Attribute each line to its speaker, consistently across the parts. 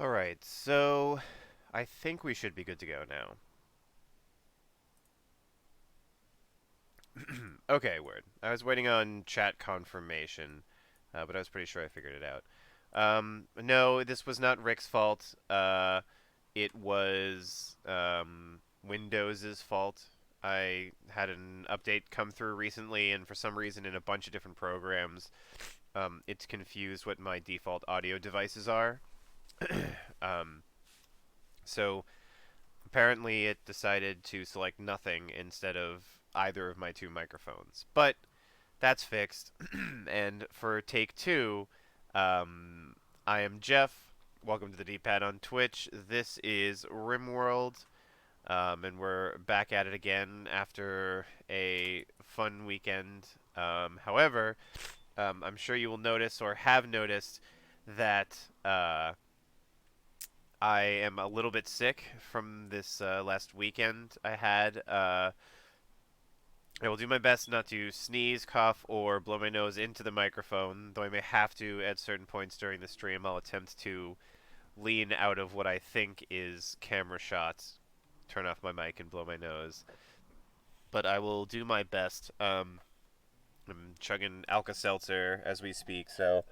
Speaker 1: Alright, so I think we should be good to go now. Okay, word. I was waiting on chat confirmation, but I was pretty sure I figured it out. No, this was not Rick's fault. It was Windows's fault. I had an update come through recently, and for some reason, in a bunch of different programs, it's confused what my default audio devices are. um, so apparently, it decided to select nothing instead of either of my two microphones. But that's fixed. And for take two, um, I am Jeff. Welcome to the D-Pad on Twitch. This is RimWorld, and we're back at it again after a fun weekend. However, I'm sure you will notice or have noticed that I am a little bit sick from this last weekend I had. I will do my best not to sneeze, cough, or blow my nose into the microphone, though I may have to at certain points during the stream. I'll attempt to lean out of what I think is camera shots, turn off my mic, and blow my nose. But I will do my best. I'm chugging Alka-Seltzer as we speak, so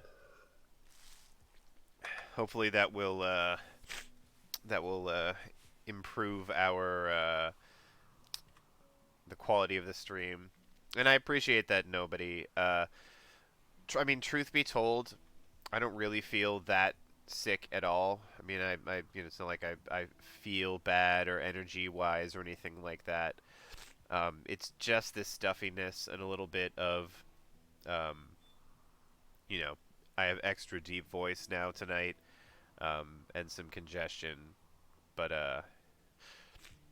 Speaker 1: hopefully that will improve our the quality of the stream. And I appreciate that nobody. I mean, truth be told, I don't really feel that sick at all. I mean, it's not like I feel bad or energy wise or anything like that. It's just this stuffiness and a little bit of, um, you know, I have extra deep voice now tonight, and some congestion. But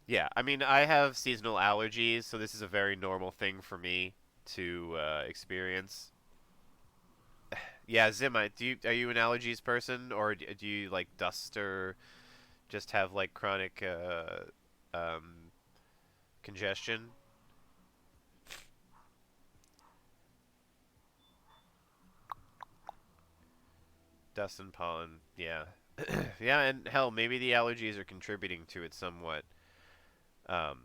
Speaker 1: yeah, I mean, I have seasonal allergies, so this is a very normal thing for me to experience. Yeah, Zim, are you an allergies person, or do you like dust, or just have like chronic congestion? Dust and pollen, yeah, yeah, and hell, maybe the allergies are contributing to it somewhat. Um,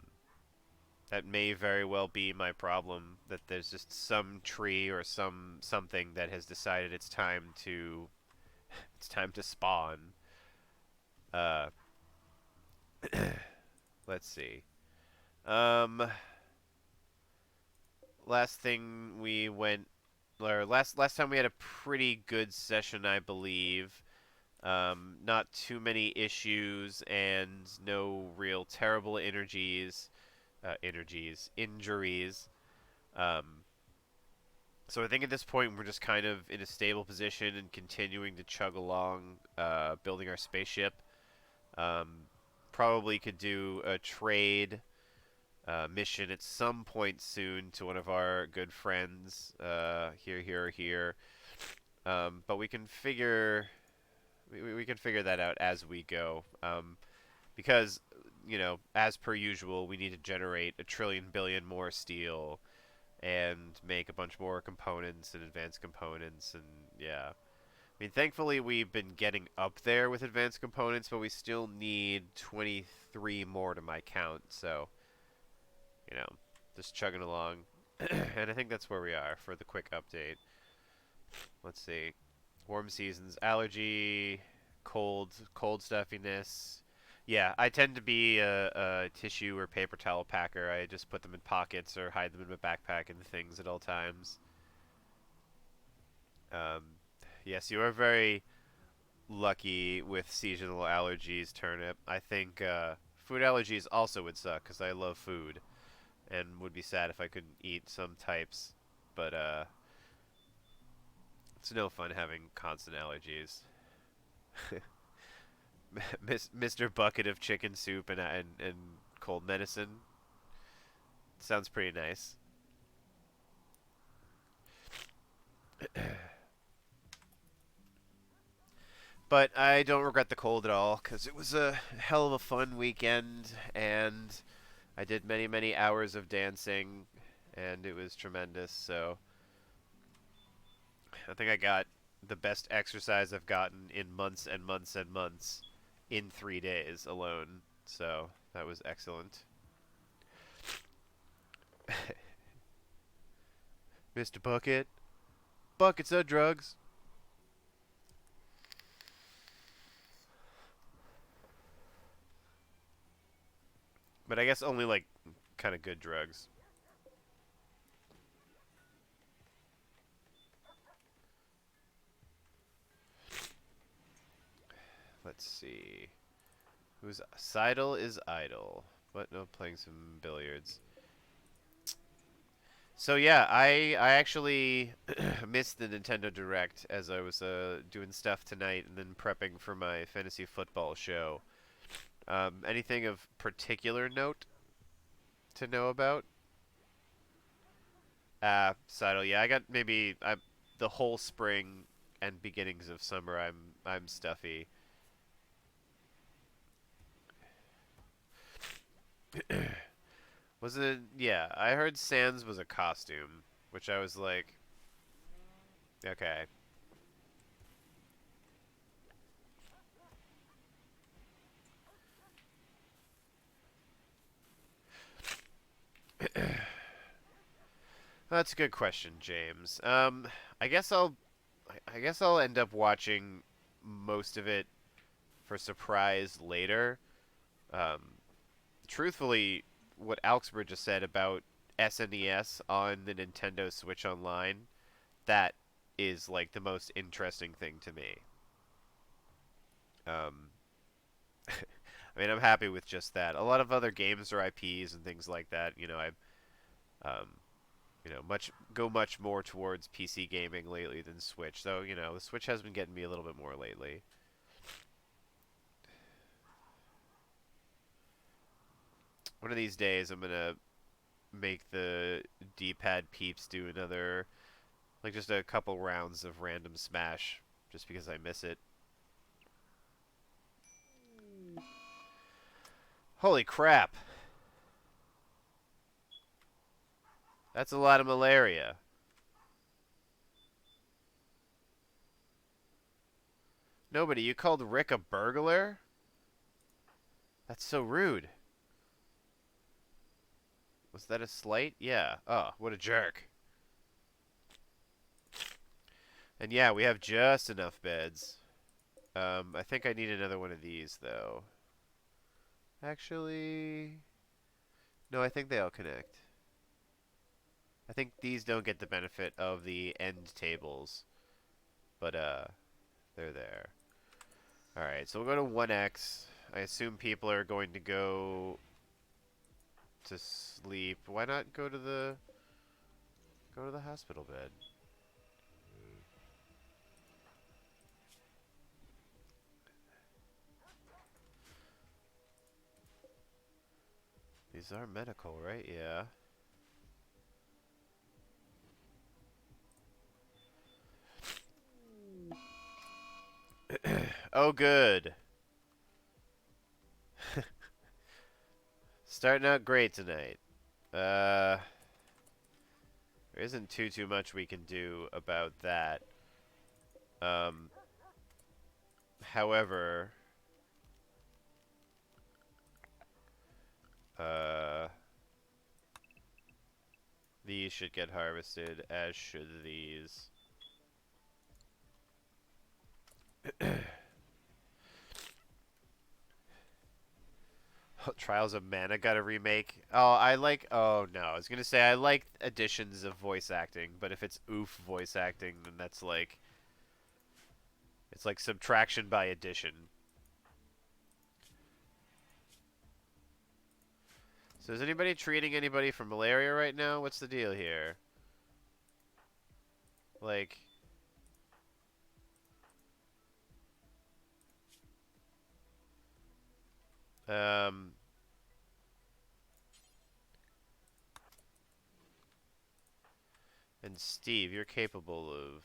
Speaker 1: that may very well be my problem. That there's just some tree or something that has decided it's time to spawn. Uh, let's see. Um, last thing we went or last time we had a pretty good session, I believe. Not too many issues and no real terrible injuries. Um, so I think at this point we're just kind of in a stable position and continuing to chug along, building our spaceship. Um, Probably could do a trade mission at some point soon to one of our good friends here. But we can figure that out as we go. Because as per usual, we need to generate a trillion billion more steel and make a bunch more components and advanced components, and yeah. I mean, thankfully we've been getting up there with advanced components, but we still need 23 more to my count. So, you know, just chugging along. And I think that's where we are for the quick update. Let's see. Warm seasons, allergy, cold stuffiness. Yeah, I tend to be a tissue or paper towel packer. I just put them in pockets or hide them in my backpack and things at all times. Um, yes, you are very lucky with seasonal allergies, Turnip. I think food allergies also would suck because I love food and would be sad if I couldn't eat some types. But it's no fun having constant allergies. Mr. Bucket of chicken soup and cold medicine sounds pretty nice. But I don't regret the cold at all because it was a hell of a fun weekend and I did many hours of dancing and it was tremendous. So I think I got the best exercise I've gotten in months and months and months in 3 days alone. So that was excellent. Mr. Bucket. Buckets of drugs. But I guess only like kind of good drugs. Let's see. Who's Seidel is idle. What? No, playing some billiards. So yeah, I actually missed the Nintendo Direct as I was doing stuff tonight and then prepping for my fantasy football show. Anything of particular note to know about? Seidel, yeah, I got maybe the whole spring and beginnings of summer. I'm stuffy. Was it? Yeah, I heard Sans was a costume, which I was like, okay. That's a good question, James. I guess I guess I'll end up watching most of it for surprise later. Um, Truthfully, what Augsburg just said about SNES on the Nintendo Switch Online, that is like the most interesting thing to me. Um, I mean, I'm happy with just that. A lot of other games or IPs and things like that, um, much more towards PC gaming lately than Switch. Though, the Switch has been getting me a little bit more lately. One of these days, I'm gonna make the D-pad peeps do another, like just a couple rounds of random Smash, just because I miss it. Holy crap! That's a lot of malaria. Nobody, you called Rick a burglar? That's so rude. Was that a slight? Yeah. Oh, what a jerk. And yeah, we have just enough beds. I think I need another one of these, though. Actually, no, I think they all connect. I think these don't get the benefit of the end tables, but they're there. All right, so we'll go to 1x. I assume people are going to go to sleep. Why not go to the hospital bed? These are medical, right? Yeah. Oh, good. Starting out great tonight. There isn't too much we can do about that. Um, However, uh, these should get harvested, as should these. Trials of Mana got a remake. Oh, I like. Oh no, I was gonna say I like additions of voice acting, but if it's oof voice acting, then that's like it's like subtraction by addition. So is anybody treating anybody for malaria right now? What's the deal here? Like, um, and Steve, you're capable of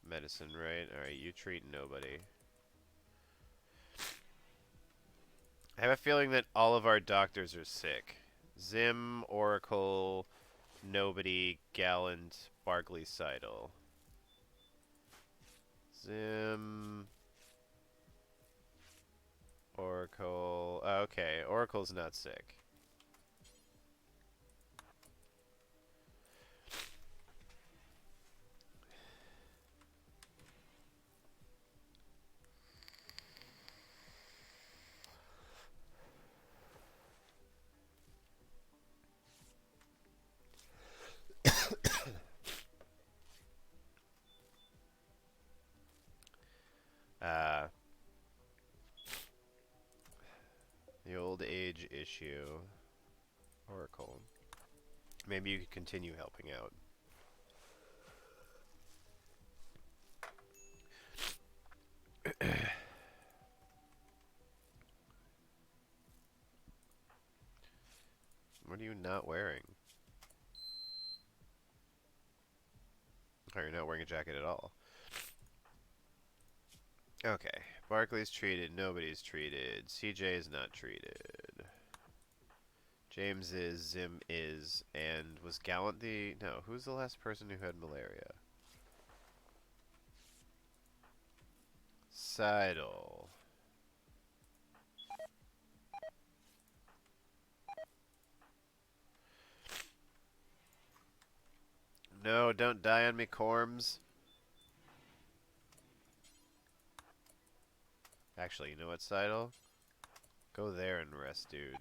Speaker 1: medicine, right? All right, you treat nobody. I have a feeling that all of our doctors are sick. Zim, Oracle, Nobody, Gallant, Barkley, Seidel. Zim. Oracle. Okay, Oracle's not sick. Uh, the old age issue. Oracle. Maybe you could continue helping out. What are you not wearing? Oh, you're not wearing a jacket at all. Okay. Barkley's treated. Nobody's treated. CJ is not treated. James is. Zim is. And was Gallant the... No, who's the last person who had malaria? Seidel. No, don't die on me, Corms. Actually, you know what, Seidel? Go there and rest, dude.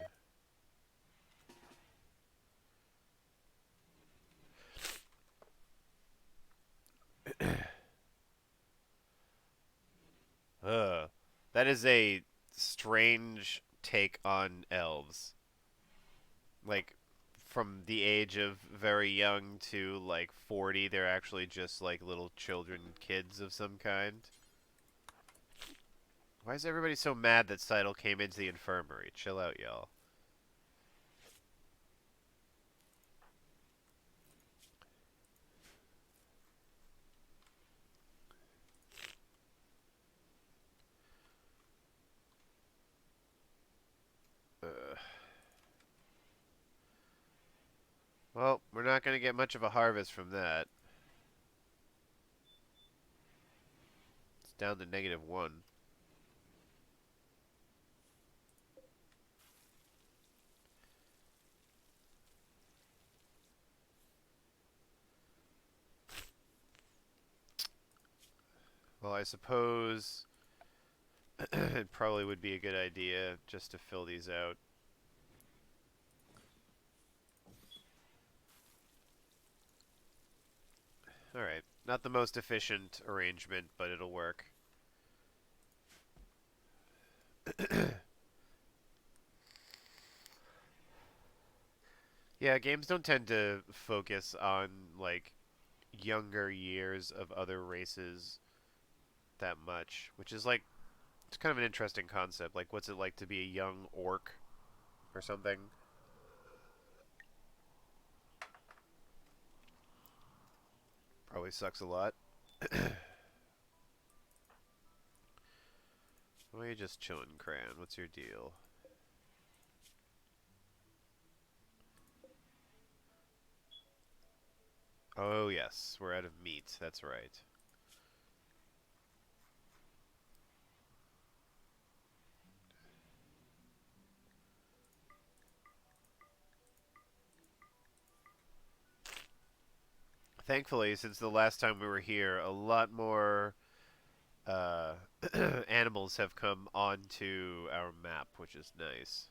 Speaker 1: Ugh. That is a strange take on elves. Like, from the age of very young to, like, 40, they're actually just, like, little children, kids of some kind. Why is everybody so mad that Seidel came into the infirmary? Chill out, y'all. Well, we're not going to get much of a harvest from that. It's down to -1. Well, I suppose it probably would be a good idea just to fill these out. Alright. Not the most efficient arrangement, but it'll work. Yeah, games don't tend to focus on, like, younger years of other races that much, which is, like, it's kind of an interesting concept. Like, what's it like to be a young orc or something? Probably sucks a lot. Why are you just chilling, Cran? What's your deal? Oh, yes. We're out of meat. That's right. Thankfully, since the last time we were here, a lot more uh, animals have come onto our map, which is nice.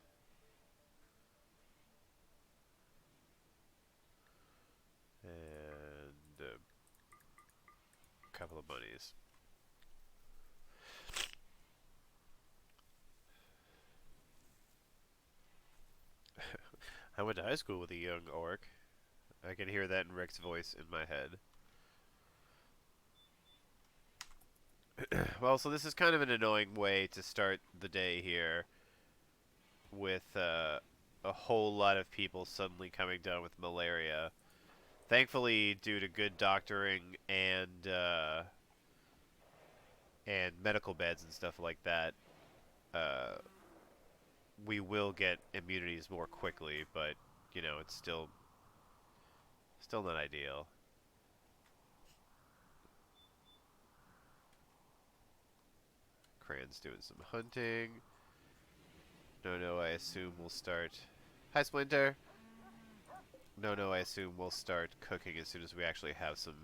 Speaker 1: And a couple of bunnies. I went to high school with a young orc. I can hear that in Rick's voice in my head. Well, so this is kind of an annoying way to start the day here with a whole lot of people suddenly coming down with malaria. Thankfully, due to good doctoring and medical beds and stuff like that, uh, we will get immunities more quickly. But you know, it's still not ideal. Cran's doing some hunting. No, I assume we'll start... Hi, Splinter! No, I assume we'll start cooking as soon as we actually have some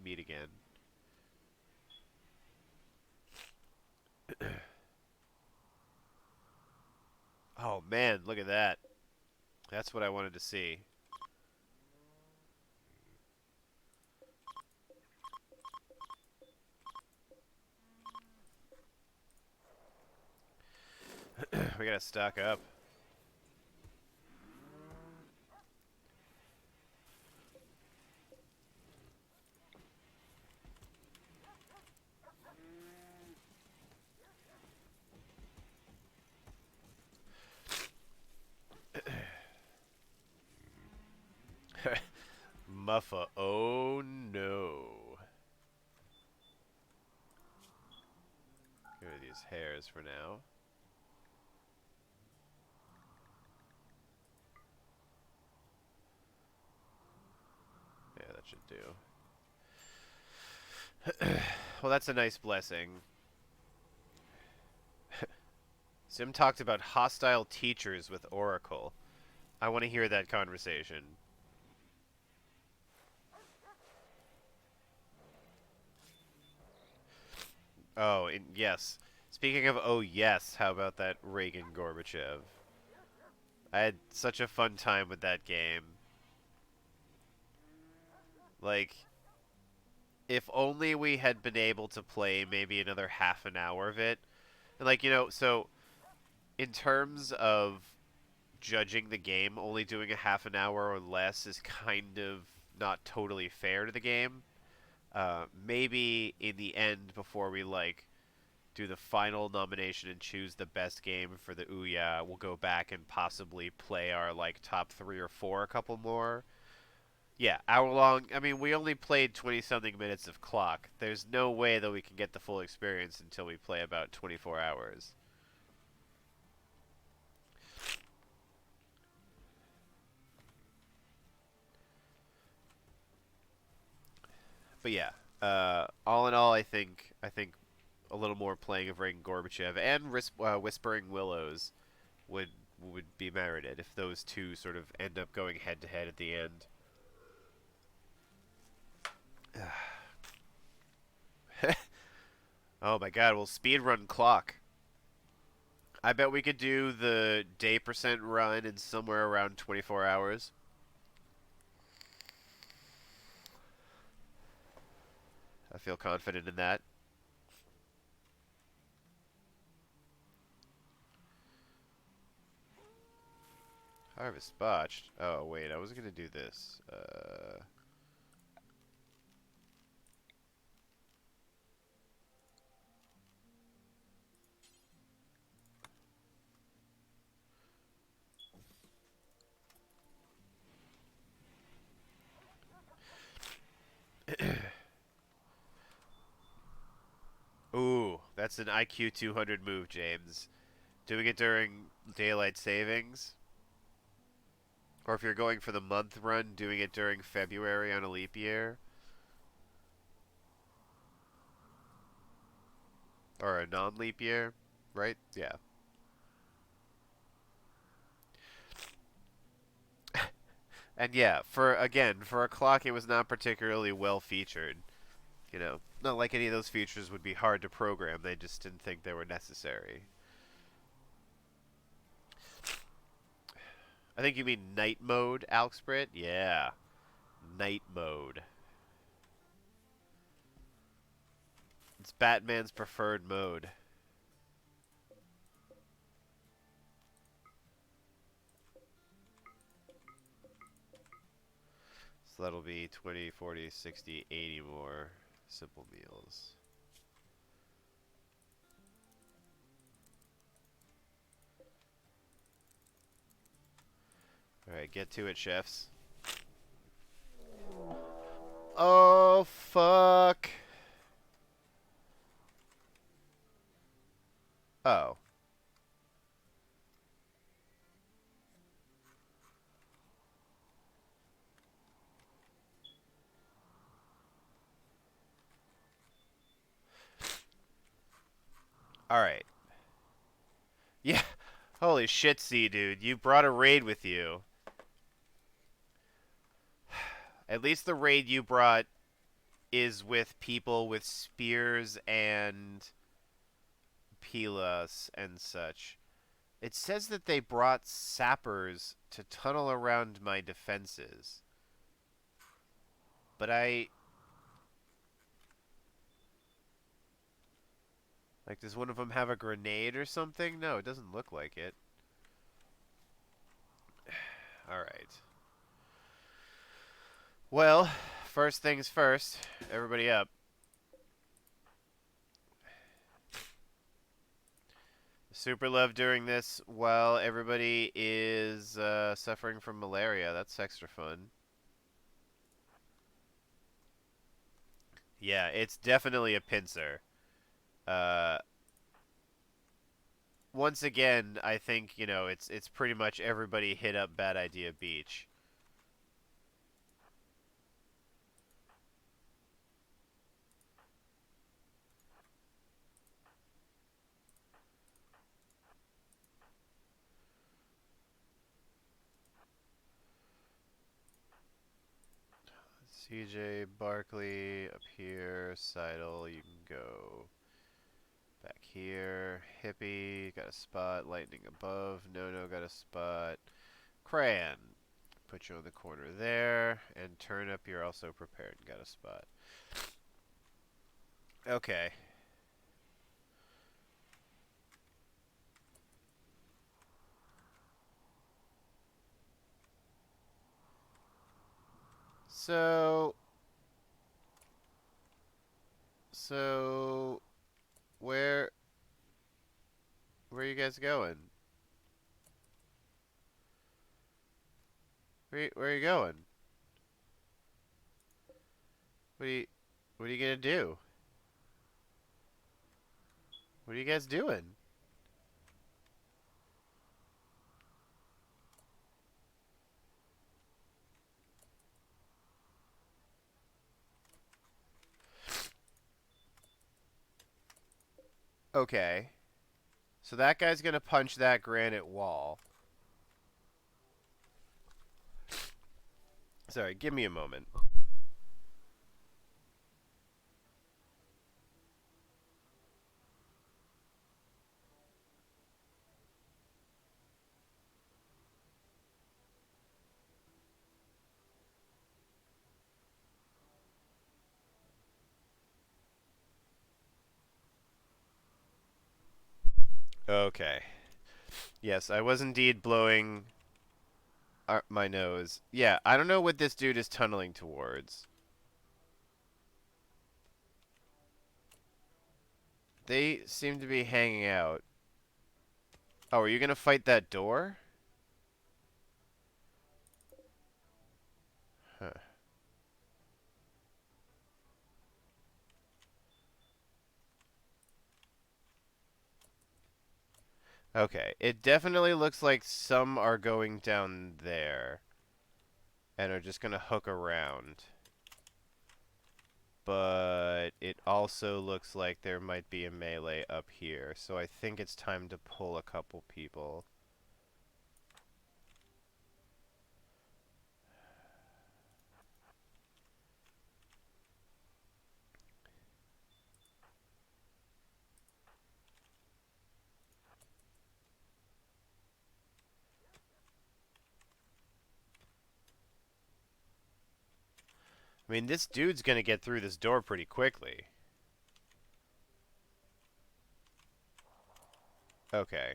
Speaker 1: meat again. Oh, man, look at that. That's what I wanted to see. We gotta stock up. Muffa, oh no. Give me these hairs for now. Yeah, that should do. Well, that's a nice blessing. Sim talked about hostile teachers with Oracle. I want to hear that conversation. Oh, and yes. Speaking of oh yes, how about that Reagan Gorbachev? I had such a fun time with that game. Like, if only we had been able to play maybe another half an hour of it. And like, so in terms of judging the game, only doing a half an hour or less is kind of not totally fair to the game. Maybe in the end, before we like do the final nomination and choose the best game for the Ouya, we'll go back and possibly play our like top 3 or 4, a couple more. Yeah, hour long. I mean, we only played 20 something minutes of clock. There's no way that we can get the full experience until we play about 24 hours. But yeah, all in all, I think a little more playing of Reagan Gorbachev and Whispering Willows would would be merited if those two sort of end up going head to head at the end. Oh my god, well, speedrun clock. I bet we could do the day percent run in somewhere around 24 hours. I feel confident in that. Harvest botched. Oh, wait, I was going to do this. Ooh, that's an IQ 200 move, James. Doing it during daylight savings. Or if you're going for the month run, doing it during February on a leap year. Or a non-leap year, right? Yeah. And yeah, for a clock, it was not particularly well featured. Not like any of those features would be hard to program. They just didn't think they were necessary. I think you mean night mode, Alxbrit? Yeah. Night mode. It's Batman's preferred mode. So that'll be 20, 40, 60, 80 more simple meals. Alright, get to it, chefs. Oh, fuck. Oh. Alright. Yeah. Holy shit, C, dude. You brought a raid with you. At least the raid you brought is with people with spears and pilas and such. It says that they brought sappers to tunnel around my defenses. But like, does one of them have a grenade or something? No, it doesn't look like it. Alright. Well, first things first. Everybody up. Super love doing this while everybody is suffering from malaria. That's extra fun. Yeah, it's definitely a pincer. Uh, Once again, I think, you know, it's pretty much everybody hit up Bad Idea Beach. CJ Barkley up here, Seidel, you can go back here. Hippie got a spot, Lightning above, No got a spot. Crayon, put you on the corner there, and Turnip, you're also prepared and got a spot. Okay. So, so where are you guys going? Where are you going? What are you what are you gonna do? What are you guys doing? Okay. So that guy's gonna punch that granite wall. Sorry, give me a moment. Okay. Yes, I was indeed blowing my nose. Yeah, I don't know what this dude is tunneling towards. They seem to be hanging out. Oh, are you gonna fight that door? Huh. Okay, it definitely looks like some are going down there and are just gonna hook around. But it also looks like there might be a melee up here, so I think it's time to pull a couple people. I mean, this dude's gonna get through this door pretty quickly. Okay.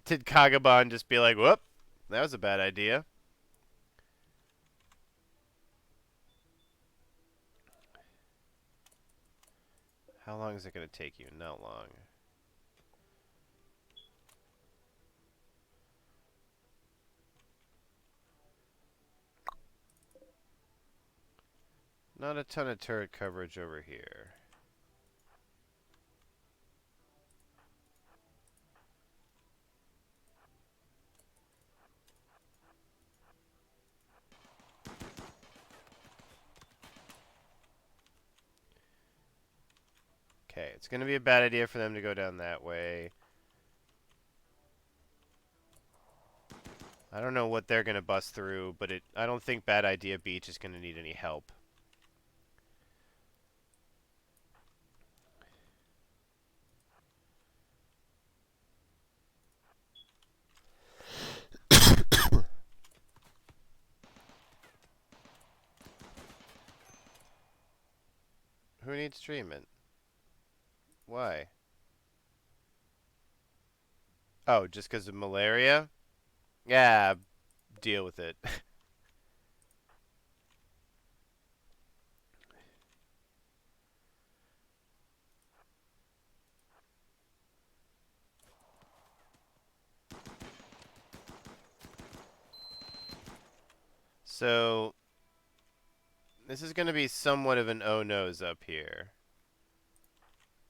Speaker 1: Did Kagaban just be like, whoop, that was a bad idea? How long is it going to take you? Not long. Not a ton of turret coverage over here. Okay, it's going to be a bad idea for them to go down that way. I don't know what they're going to bust through, but I don't think Bad Idea Beach is going to need any help. Who needs treatment? Why? Oh, just because of malaria? Yeah, deal with it. So, this is going to be somewhat of an oh-no's up here.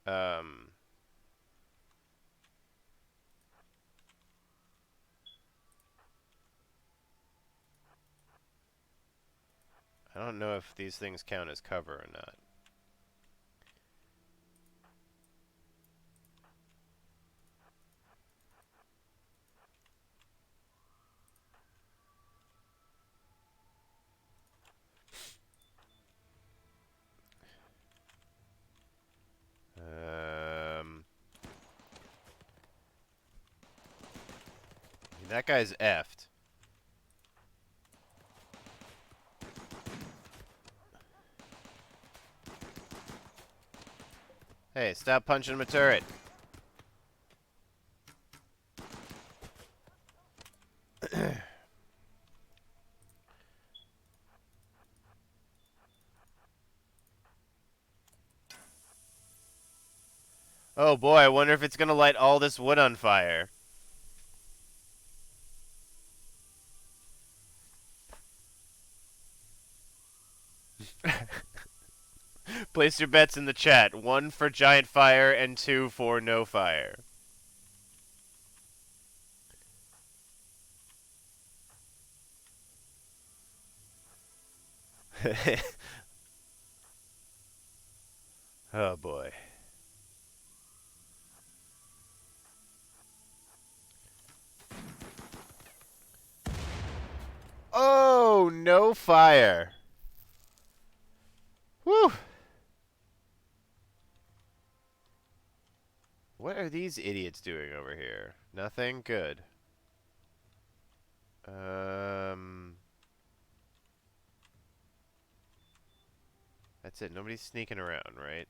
Speaker 1: Um, I don't know if these things count as cover or not. That guy's effed. Hey, stop punching my turret. Oh boy, I wonder if it's gonna light all this wood on fire. Place your bets in the chat. 1 for giant fire and 2 for no fire. Oh boy. Oh, no fire. Whew. What are these idiots doing over here? Nothing? Good. That's it. Nobody's sneaking around, right?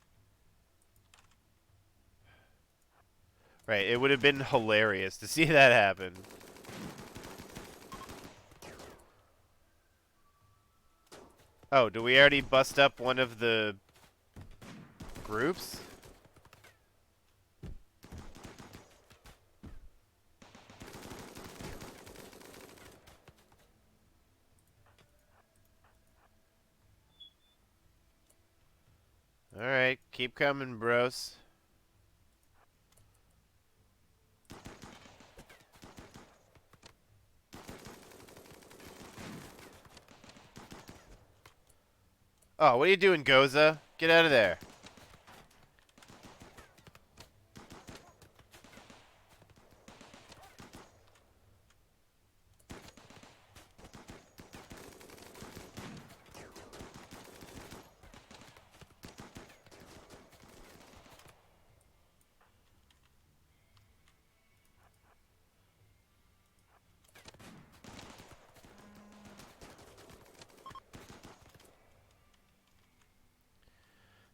Speaker 1: Right, it would have been hilarious to see that happen. Oh, do we already bust up one of the groups? Alright, keep coming, bros. Oh, what are you doing, Goza? Get out of there.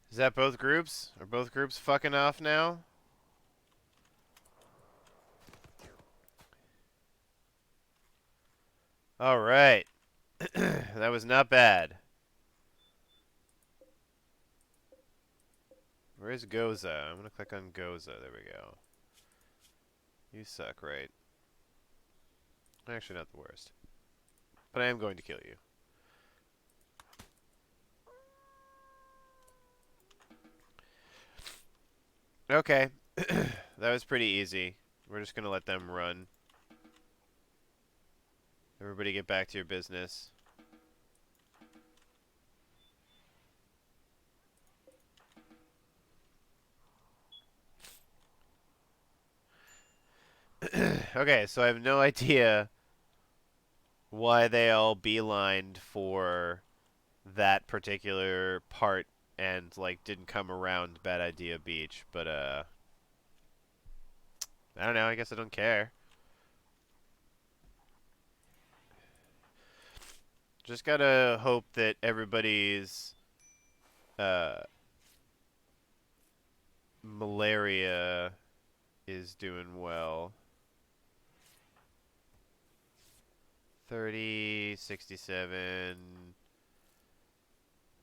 Speaker 1: Is that both groups? Are both groups fucking off now? Alright. That was not bad. Where's Goza? I'm gonna click on Goza. There we go. You suck, right? Actually, not the worst. But I am going to kill you. Okay. That was pretty easy. We're just gonna let them run. Everybody get back to your business. Okay, so I have no idea why they all beelined for that particular part and like didn't come around Bad Idea Beach, but I don't know, I guess I don't care. Just gotta hope that everybody's uh malaria is doing well. 30, 67,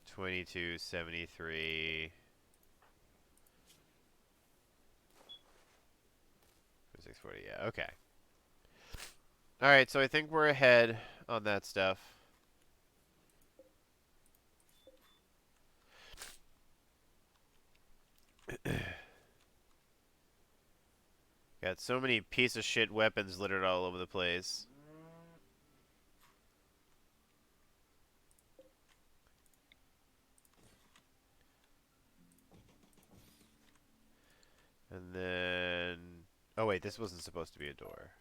Speaker 1: 22, 73. 640, yeah, okay. Alright, so I think we're ahead on that stuff. Got so many piece of shit weapons littered all over the place. And then... Oh wait, this wasn't supposed to be a door.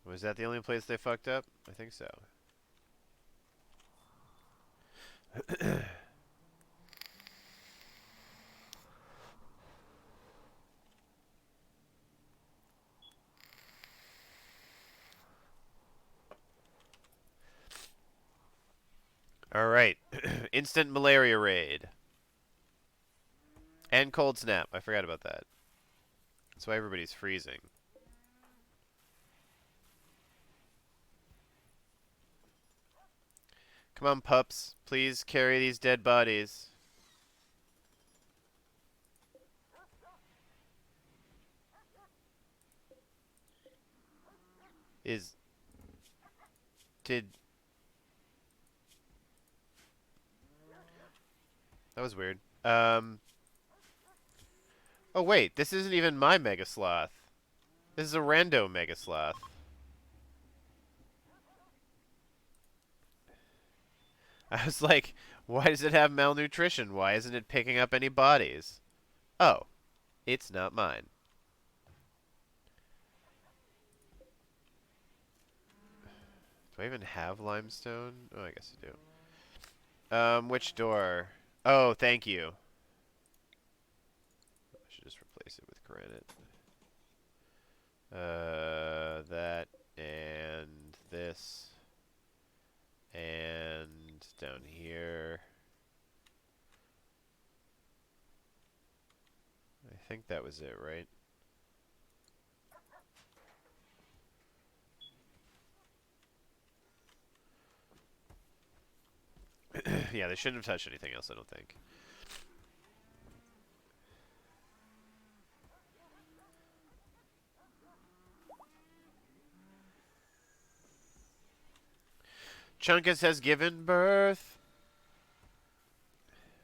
Speaker 1: Was that the only place they fucked up? I think so. Alright. Instant malaria raid. And cold snap. I forgot about that. That's why everybody's freezing. Come on, pups. Please carry these dead bodies. Did... That was weird. Oh wait, this isn't even my Mega Sloth. This is a rando Mega Sloth. I was like, why does it have malnutrition? Why isn't it picking up any bodies? Oh, it's not mine. Do I even have limestone? Oh, I guess I do. Which door? Oh, thank you. I should just replace it with granite. That and this. And down here. I think that was it, right? Yeah, they shouldn't have touched anything else, I don't think. Chunkus has given birth.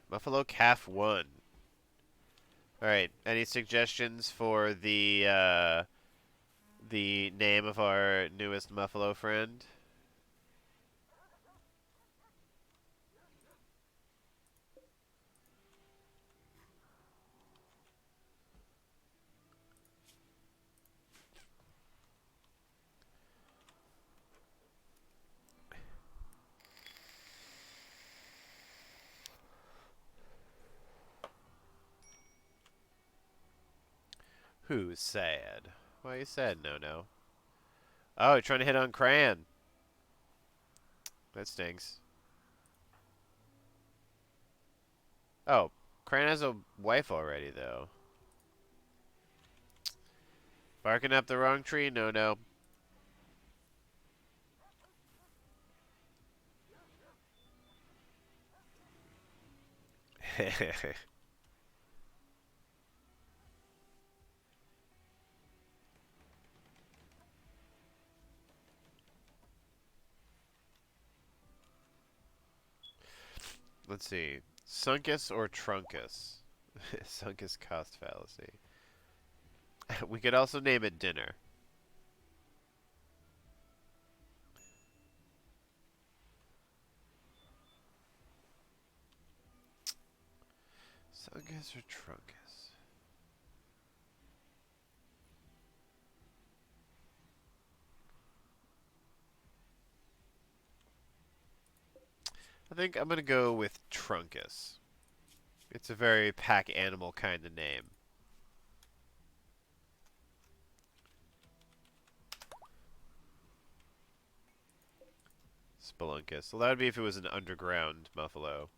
Speaker 1: Buffalo Calf 1. Alright, any suggestions for the name of our newest Muffalo friend? Who's sad? Why are you sad, No? Oh, you're trying to hit on Cran. That stinks. Oh, Cran has a wife already, though. Barking up the wrong tree, No. Let's see. Sunkus or Trunkus? Sunkus cost fallacy. We could also name it Dinner. Sunkus or Trunkus? I think I'm gonna go with Trunkus. It's a very pack animal kind of name. Spelunkus. Well, that would be if it was an underground Muffalo.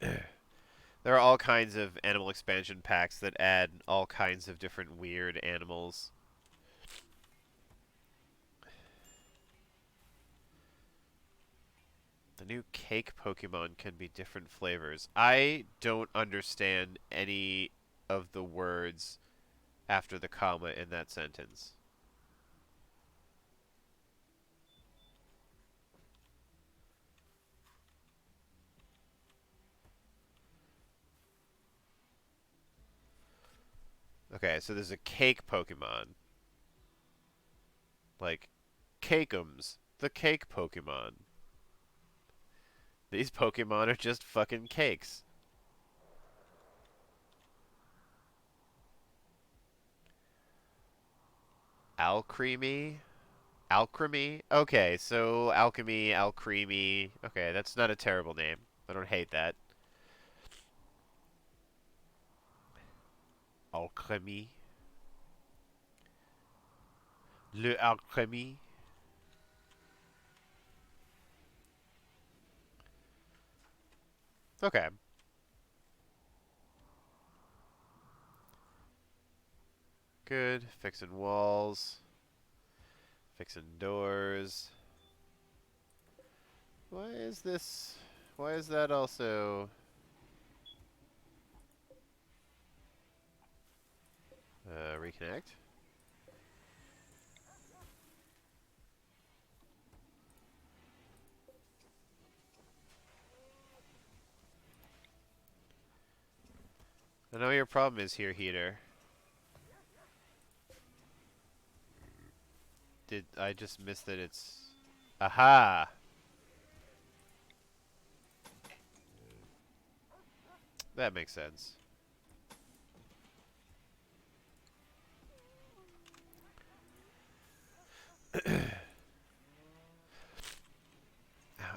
Speaker 1: There are all kinds of animal expansion packs that add all kinds of different weird animals. The new cake Pokemon can be different flavors. I don't understand any of the words after the comma in that sentence. Okay, so there's a cake Pokemon. Like, Cakeums, the cake Pokemon. These Pokemon are just fucking cakes. Alcremie? Alchemy? Okay, so Alchemy, Alcremie. Okay, that's not a terrible name. I don't hate that. Alchemy. Le Alchemy. Okay. Good. Fixing walls. Fixing doors. Why is this... Why is that also... reconnect? I know your problem is here, Heater. Did I just miss that it's... Aha! That makes sense.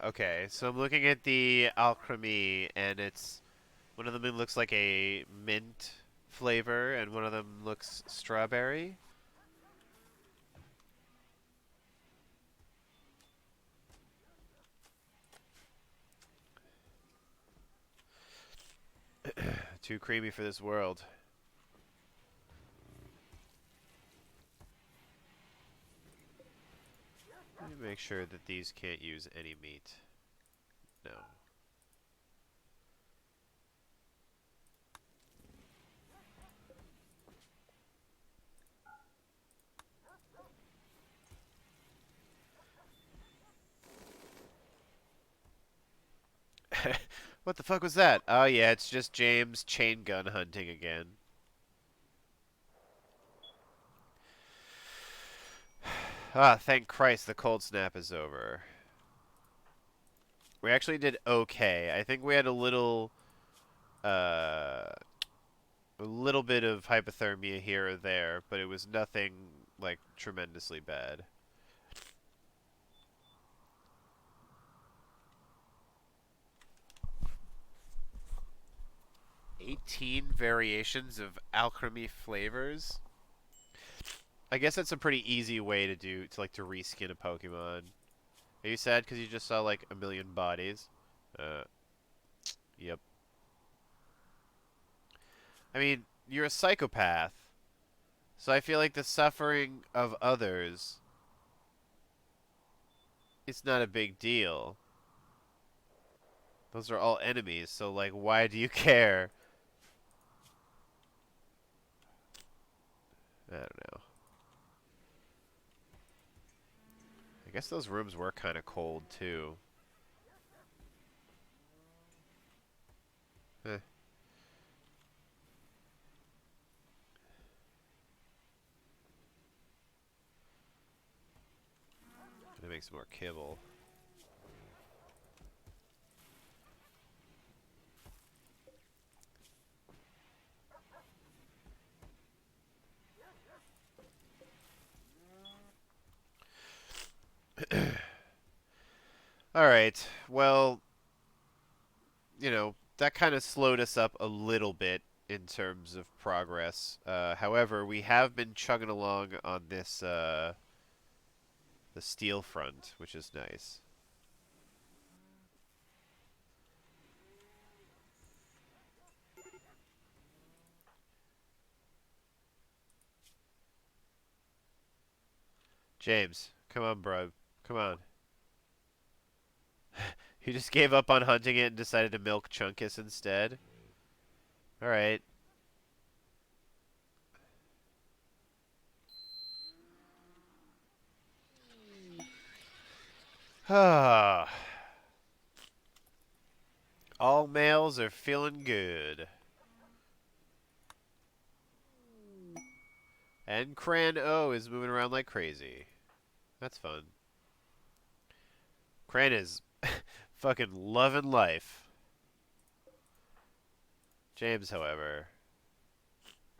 Speaker 1: Okay, so I'm looking at the Alchemy, and it's... One of them looks like a mint flavor, and one of them looks strawberry. Too creamy for this world. Let me make sure that these can't use any meat. No. What the fuck was that? Oh yeah, it's just James chain gun hunting again. Ah, thank Christ the cold snap is over. We actually did okay. I think we had uh, a little bit of hypothermia here or there, but it was nothing like tremendously bad. 18 variations of alchemy flavors. I guess that's a pretty easy way to to reskin a Pokemon. Are you sad because you just saw like a million bodies? Uh, yep. I mean, you're a psychopath, so I feel like the suffering of others is not a big deal. Those are all enemies, so like, why do you care? I don't know. I guess those rooms were kind of cold too. Eh. Gonna make some more kibble. All right. Well, that kind of slowed us up a little bit in terms of progress. However, we have been chugging along on this the steel front, which is nice. James, come on, bro. Come on. You just gave up on hunting it and decided to milk Chunkus instead? Alright. Ah. All males are feeling good. And Cran O is moving around like crazy. That's fun. Cran is fucking loving life. James, however,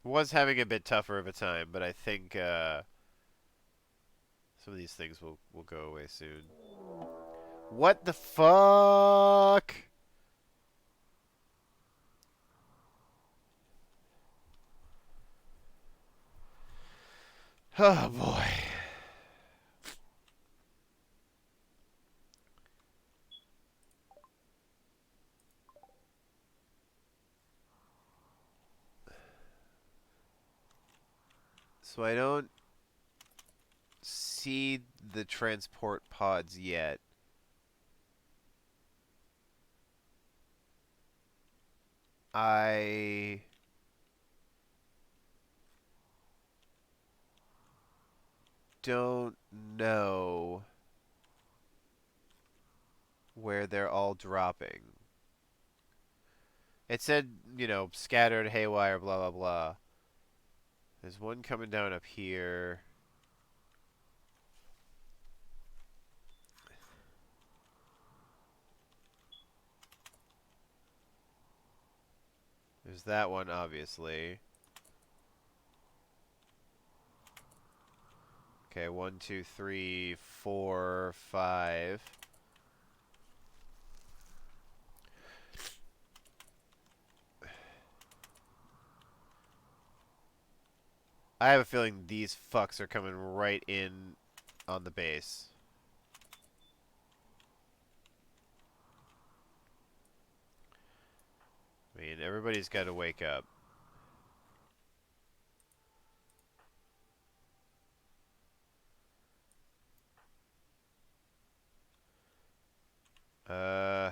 Speaker 1: was having a bit tougher of a time, but I think some of these things will go away soon. What the fuck? Oh boy. So I don't see the transport pods yet. I don't know where they're all dropping. It said, scattered, haywire, blah, blah, blah. There's one coming down up here. There's that one, obviously. Okay, 1, 2, 3, 4, 5. I have a feeling these fucks are coming right in on the base. I mean, everybody's got to wake up. Uh...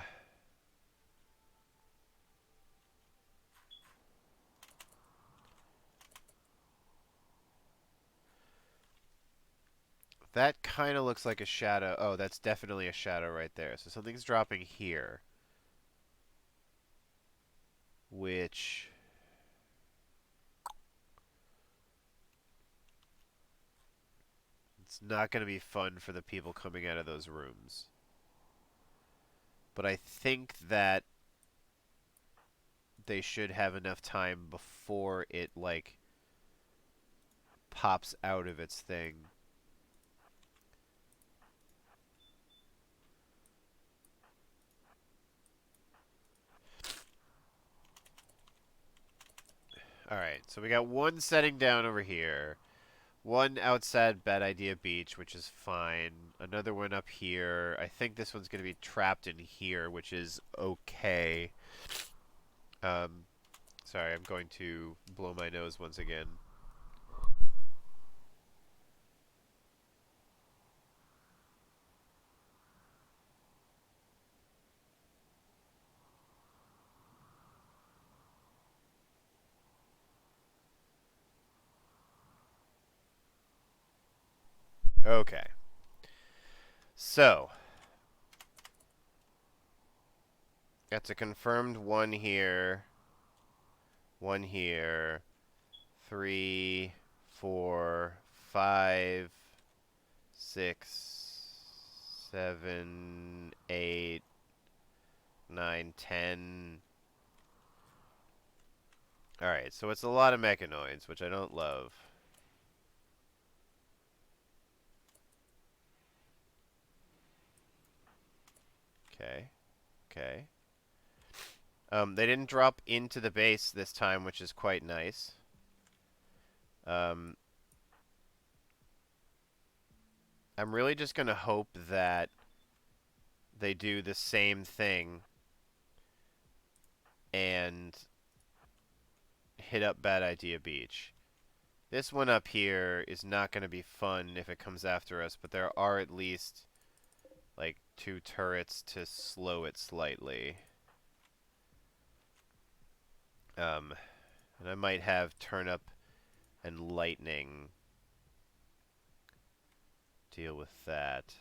Speaker 1: That kind of looks like a shadow. Oh, that's definitely a shadow right there. So something's dropping here. Which... It's not going to be fun for the people coming out of those rooms. But I think that they should have enough time before it, like, pops out of its thing. Alright, so we got one setting down over here. One outside Bad Idea Beach, which is fine. Another one up here. I think this one's going to be trapped in here, which is okay. Sorry, I'm going to blow my nose once again. Okay. So, that's a confirmed one here. One here. 3, 4, 5, 6, 7, 8, 9, 10. Alright, so it's a lot of mechanoids, which I don't love. Okay. They didn't drop into the base this time, which is quite nice. I'm really just going to hope that they do the same thing and hit up Bad Idea Beach. This one up here is not going to be fun if it comes after us, but there are at least like 2 turrets to slow it slightly. And I might have Turnip and Lightning deal with that.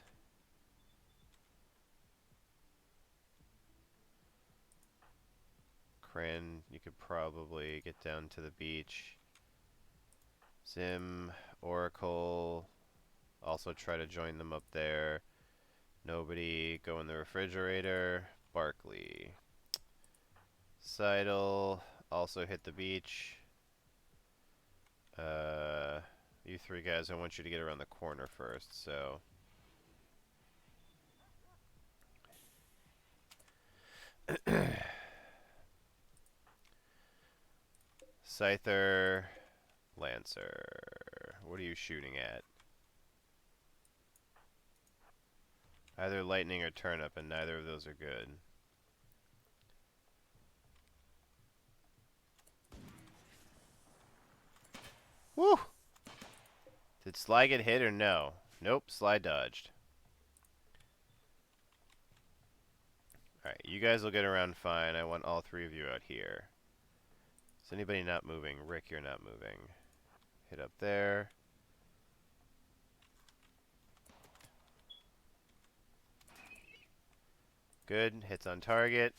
Speaker 1: Cran, you could probably get down to the beach. Zim, Oracle, also try to join them up there. Nobody, go in the refrigerator. Barkley. Seidel, also hit the beach. You 3 guys, I want you to get around the corner first, so... Scyther, Lancer. What are you shooting at? Either Lightning or Turnip, and neither of those are good. Woo! Did Sly get hit or no? Nope, Sly dodged. Alright, you guys will get around fine. I want all 3 of you out here. Is anybody not moving? Rick, you're not moving. Hit up there. Good. Hits on target.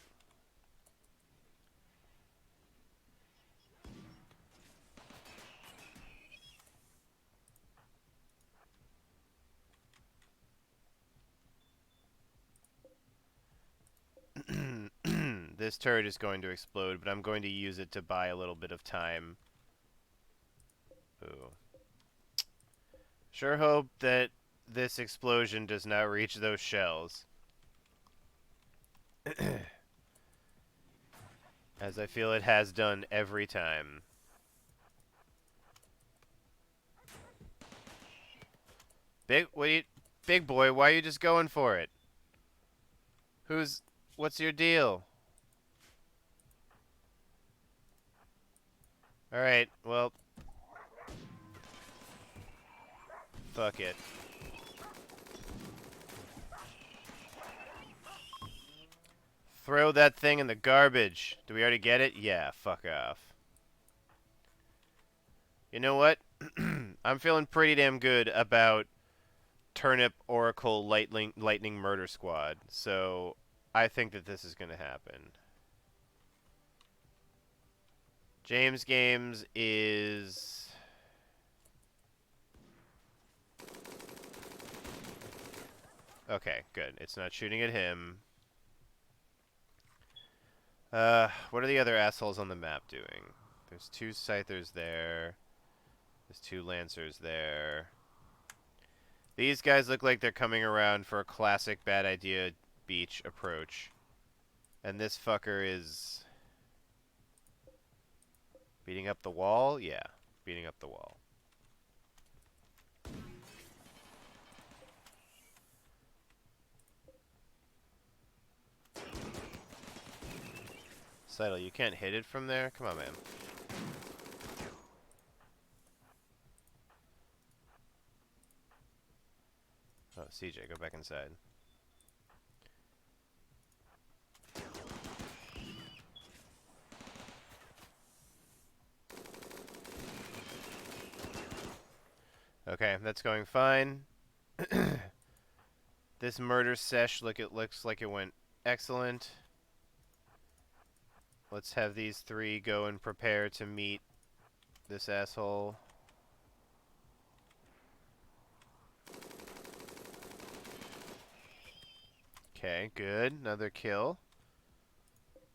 Speaker 1: This turret is going to explode, but I'm going to use it to buy a little bit of time. Ooh. Sure hope that this explosion does not reach those shells. As I feel it has done every time. Big boy, why are you just going for it? What's your deal? Alright, well. Fuck it. Throw that thing in the garbage. Do we already get it? Yeah, fuck off. You know what? I'm feeling pretty damn good about Turnip, Oracle, Lightning Murder Squad. So, I think that this is going to happen. James Games is... Okay, good. It's not shooting at him. What are the other assholes on the map doing? There's 2 Scythers there. There's 2 Lancers there. These guys look like they're coming around for a classic Bad Idea Beach approach. And this fucker is... beating up the wall? Yeah, beating up the wall. Seidel, you can't hit it from there? Come on, man. Oh, CJ, go back inside. Okay, that's going fine. This murder sesh, it looks like it went excellent. Let's have these 3 go and prepare to meet this asshole. Okay, good. Another kill.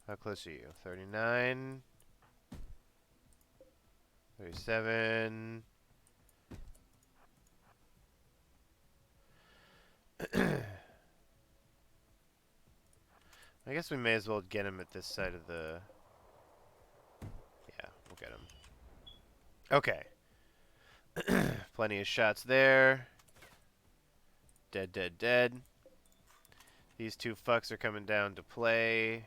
Speaker 1: How close are you? 39. 37. I guess we may as well get him at this side of the... Yeah, we'll get him. Okay. Plenty of shots there. Dead, dead, dead. These two fucks are coming down to play.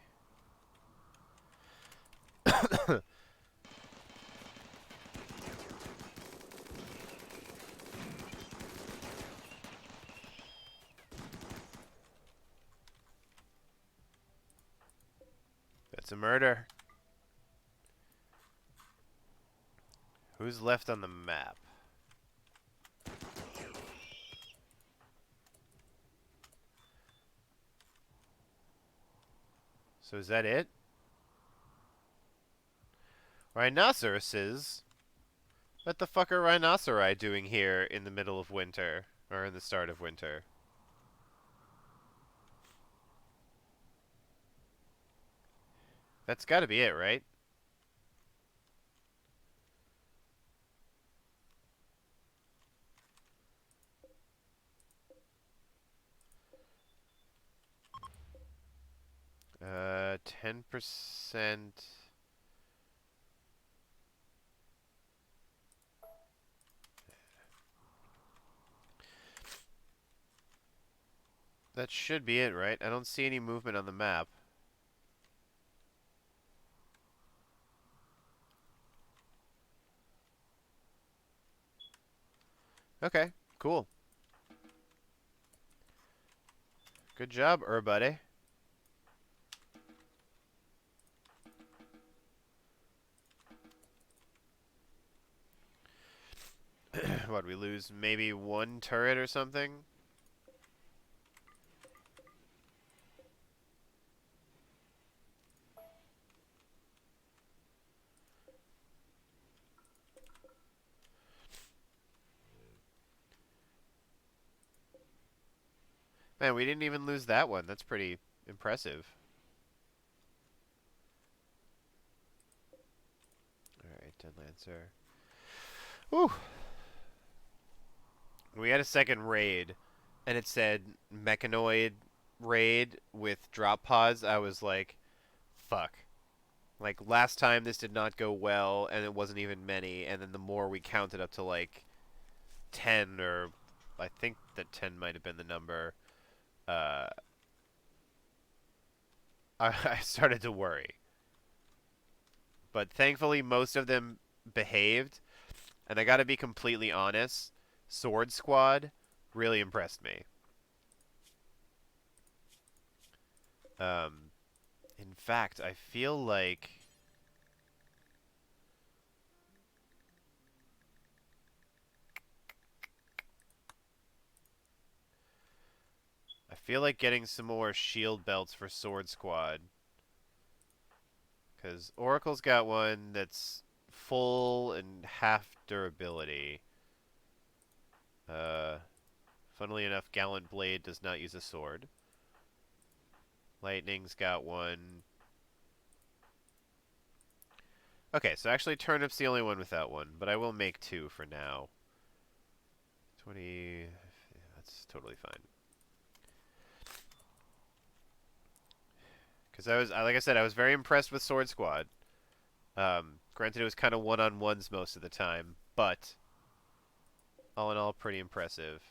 Speaker 1: That's a murder. Who's left on the map? So is that it? Rhinoceroses? What the fuck are rhinoceri doing here in the middle of winter? Or in the start of winter? That's gotta be it, right? . 10%. That should be it, right? I don't see any movement on the map. Okay, cool. Good job, buddy. What, we lose maybe one turret or something? Man, we didn't even lose that one. That's pretty impressive. Alright, Dead Lancer. Whew. We had a second raid, and it said mechanoid raid with drop pods. I was like, fuck. Like, last time this did not go well, and it wasn't even many, and then the more we counted up to, like, 10, or I think that 10 might have been the number, uh, I started to worry. But thankfully, most of them behaved, and I gotta be completely honest, Sword Squad really impressed me. Um, in fact, I feel like... getting some more shield belts for Sword Squad. Because Oracle's got one that's full and half durability. Funnily enough, Gallant Blade does not use a sword. Lightning's got one. Okay, so actually Turnip's the only one without one, but I will make two for now. 20... Yeah, that's totally fine. Because like I said, I was very impressed with Sword Squad. Granted, it was kind of one-on-ones most of the time, but all in all, pretty impressive.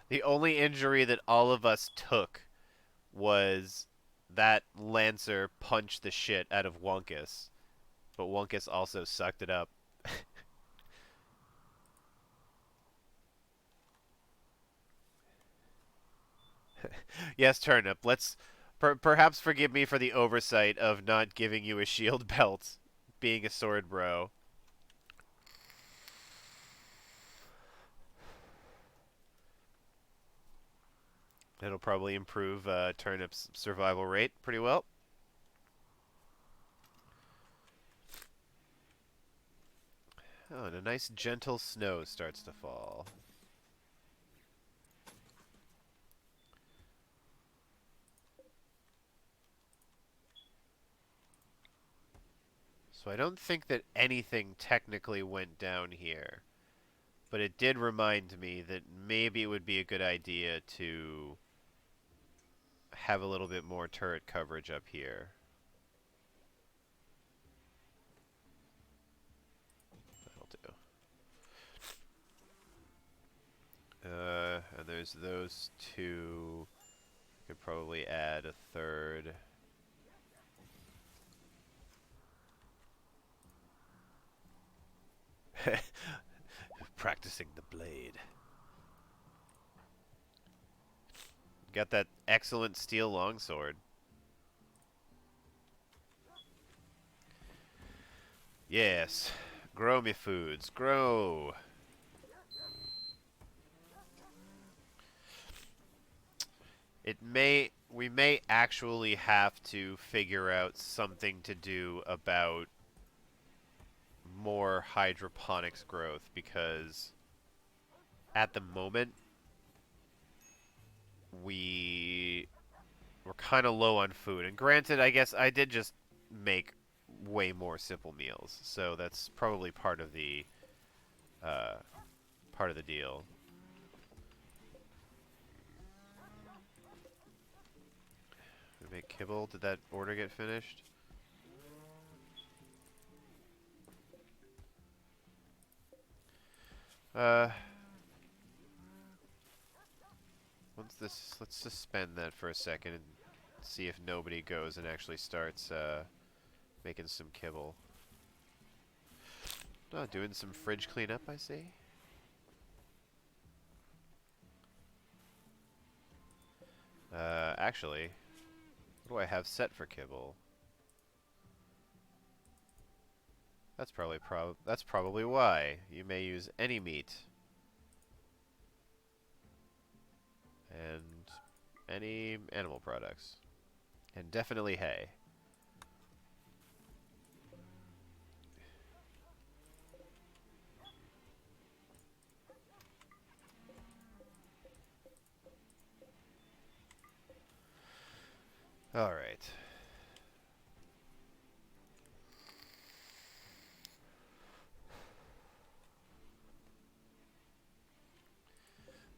Speaker 1: The only injury that all of us took was that Lancer punched the shit out of Wonkus, but Wonkus also sucked it up. Yes, Turnip, let's perhaps forgive me for the oversight of not giving you a shield belt, being a sword bro. It'll probably improve Turnip's survival rate pretty well. Oh, and a nice gentle snow starts to fall. So I don't think that anything technically went down here. But it did remind me that maybe it would be a good idea to have a little bit more turret coverage up here. That'll do. And there's those two. Could probably add a third. Practicing the blade. Got that excellent steel longsword. Yes. Grow me foods. Grow. We may actually have to figure out something to do about more hydroponics growth, because at the moment we're kind of low on food. And granted, I guess I did just make way more simple meals, so that's probably uh, part of the deal. Make kibble. Did that order get finished? Let's suspend that for a second and see if nobody goes and actually starts making some kibble. Oh, doing some fridge cleanup, I see. Actually, what do I have set for kibble? That's probably why. You may use any meat. And any animal products. And definitely hay. Alright.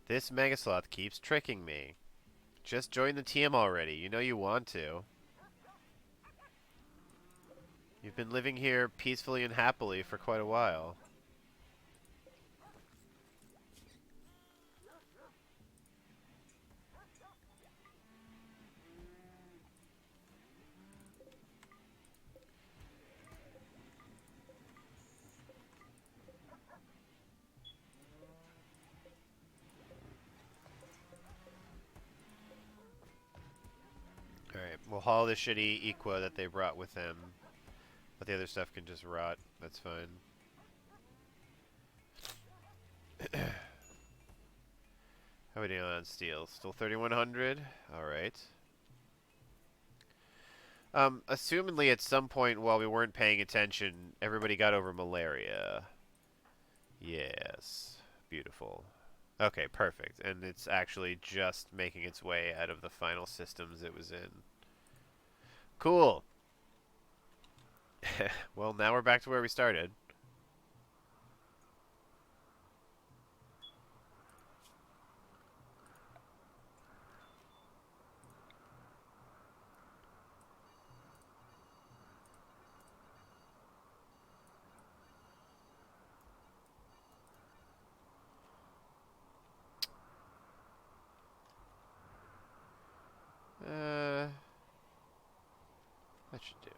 Speaker 1: This Megasloth keeps tricking me. Just join the team already. You know you want to. You've been living here peacefully and happily for quite a while. Alright, we'll haul the shitty Equa that they brought with them. But the other stuff can just rot. That's fine. How are we doing on steel? Still 3,100? Alright. Assumedly at some point while we weren't paying attention, everybody got over malaria. Yes. Beautiful. Okay, perfect. And it's actually just making its way out of the final systems it was in. Cool. Well, now we're back to where we started. That should do.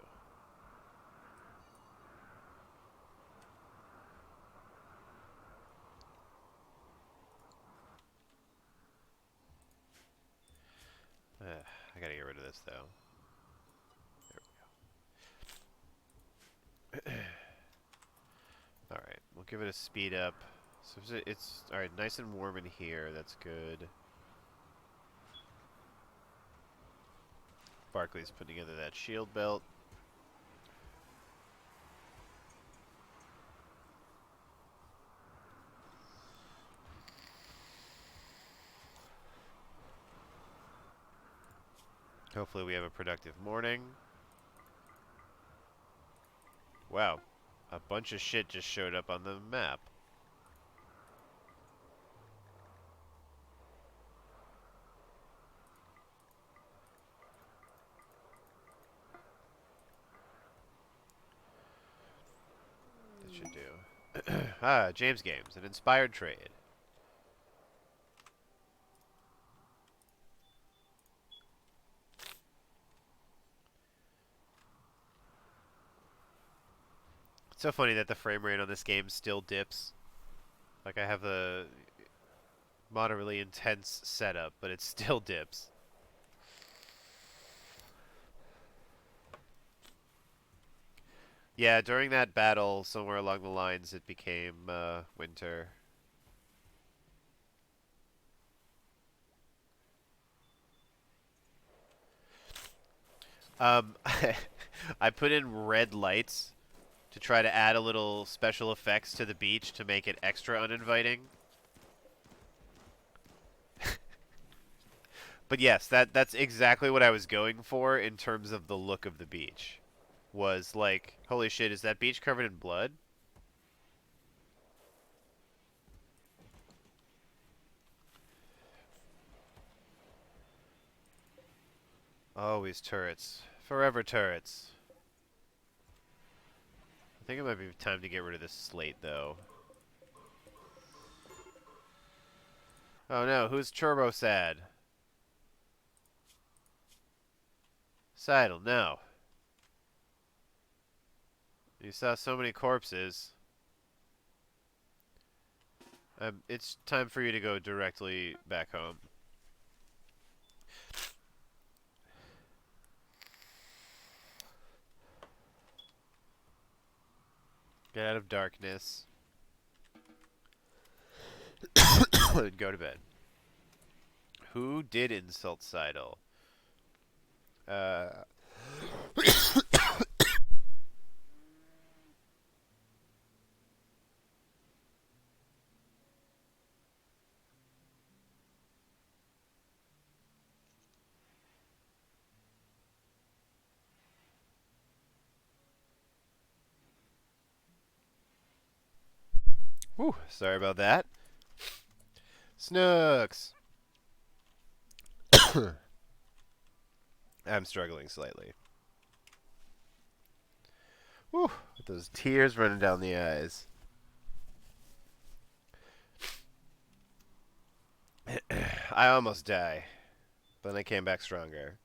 Speaker 1: I gotta get rid of this, though. There we go. Alright, we'll give it a speed up. So it's alright, nice and warm in here. That's good. Barclay's putting together that shield belt. Hopefully we have a productive morning. Wow. A bunch of shit just showed up on the map. James Games, an inspired trade. It's so funny that the frame rate on this game still dips. Like, I have a moderately intense setup, but it still dips. Yeah, during that battle, somewhere along the lines, it became winter. Um, I put in red lights to try to add a little special effects to the beach to make it extra uninviting. But yes, that's exactly what I was going for in terms of the look of the beach. Was like, holy shit, is that beach covered in blood? Always turrets. Forever turrets. I think it might be time to get rid of this slate, though. Oh no, who's Turbo Sad? Seidel, no. You saw so many corpses. It's time for you to go directly back home. Get out of darkness. And go to bed. Who did insult Seidel? Uh... Whew, sorry about that. Snooks! I'm struggling slightly. Whew, with those tears running down the eyes. I almost die, but then I came back stronger.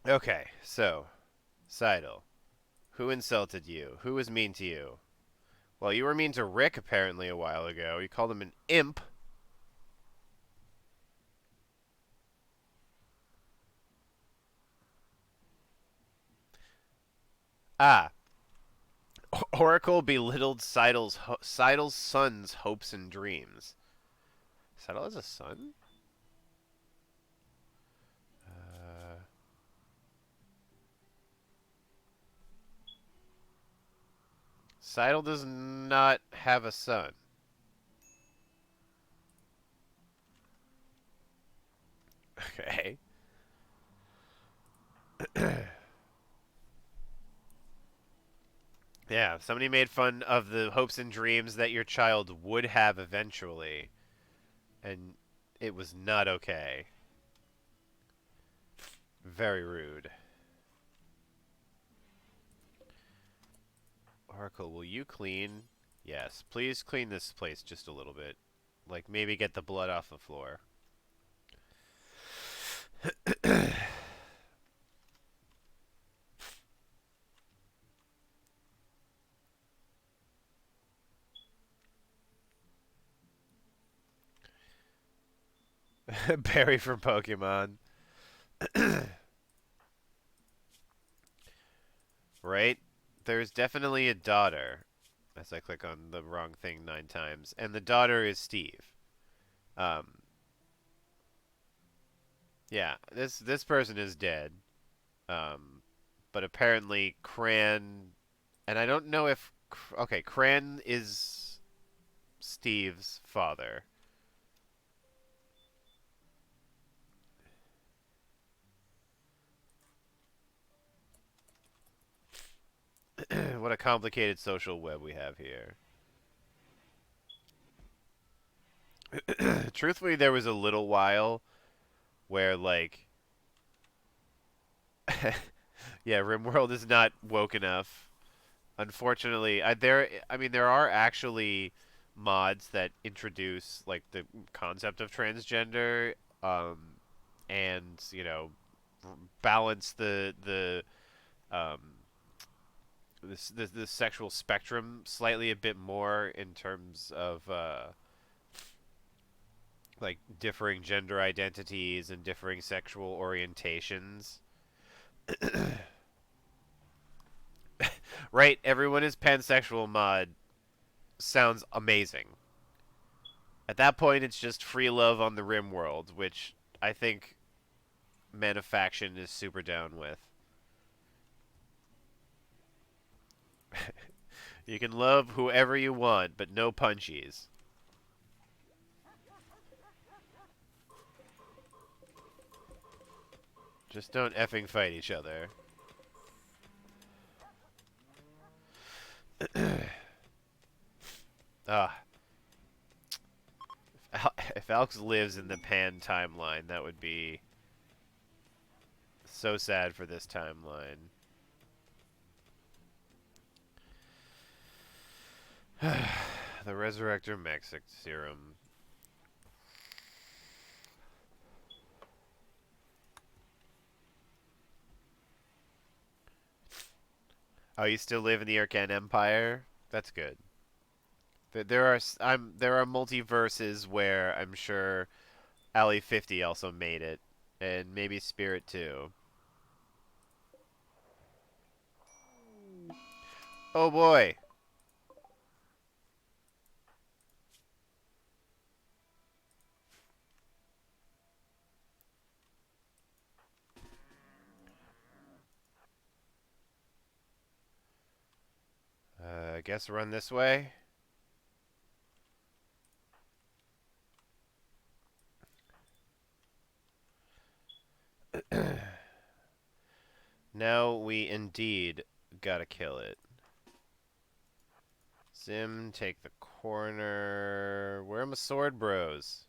Speaker 1: Okay, so, Seidel. Who insulted you? Who was mean to you? Well, you were mean to Rick, apparently, a while ago. You called him an imp. Ah. Oracle belittled Seidel's son's hopes and dreams. Seidel has a son? Seidel does not have a son. Okay. Yeah, somebody made fun of the hopes and dreams that your child would have eventually, and it was not okay. Very rude. Oracle, will you clean? Yes, please clean this place just a little bit. Like, maybe get the blood off the floor. Barry from Pokemon. Right? There's definitely a daughter. As I click on the wrong thing 9 times. And the daughter is Steve. Um, yeah, this person is dead. Um, but apparently Cran... And I don't know if... Okay, Cran is Steve's father. What a complicated social web we have here. Truthfully, there was a little while where, like... yeah, RimWorld is not woke enough. Unfortunately, there are actually mods that introduce like the concept of transgender, um, and balance um, the sexual spectrum slightly a bit more in terms of like differing gender identities and differing sexual orientations. Right, everyone is pansexual mod sounds amazing. At that point, it's just free love on the RimWorld, which I think Manufaction is super down with. You can love whoever you want, but no punchies. Just don't effing fight each other. Ah, if Alex lives in the Pan timeline, that would be so sad for this timeline. The Resurrector Mexic Serum. Oh, you still live in the Arcan Empire? That's good. There are multiverses where I'm sure Ali 50 also made it, and maybe Spirit too. Oh boy. I guess run this way. Now we indeed gotta kill it. Zim, take the corner. Where are my sword bros?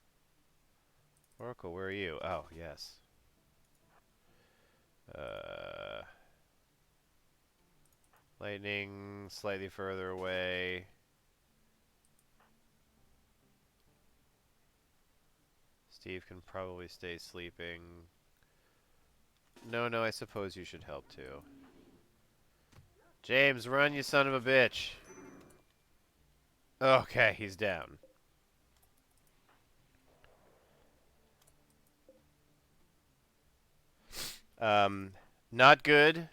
Speaker 1: Oracle, where are you? Oh, yes. Uh, Lightning, slightly further away. Steve can probably stay sleeping. No, I suppose you should help too. James, run, you son of a bitch. Okay, he's down. Not good,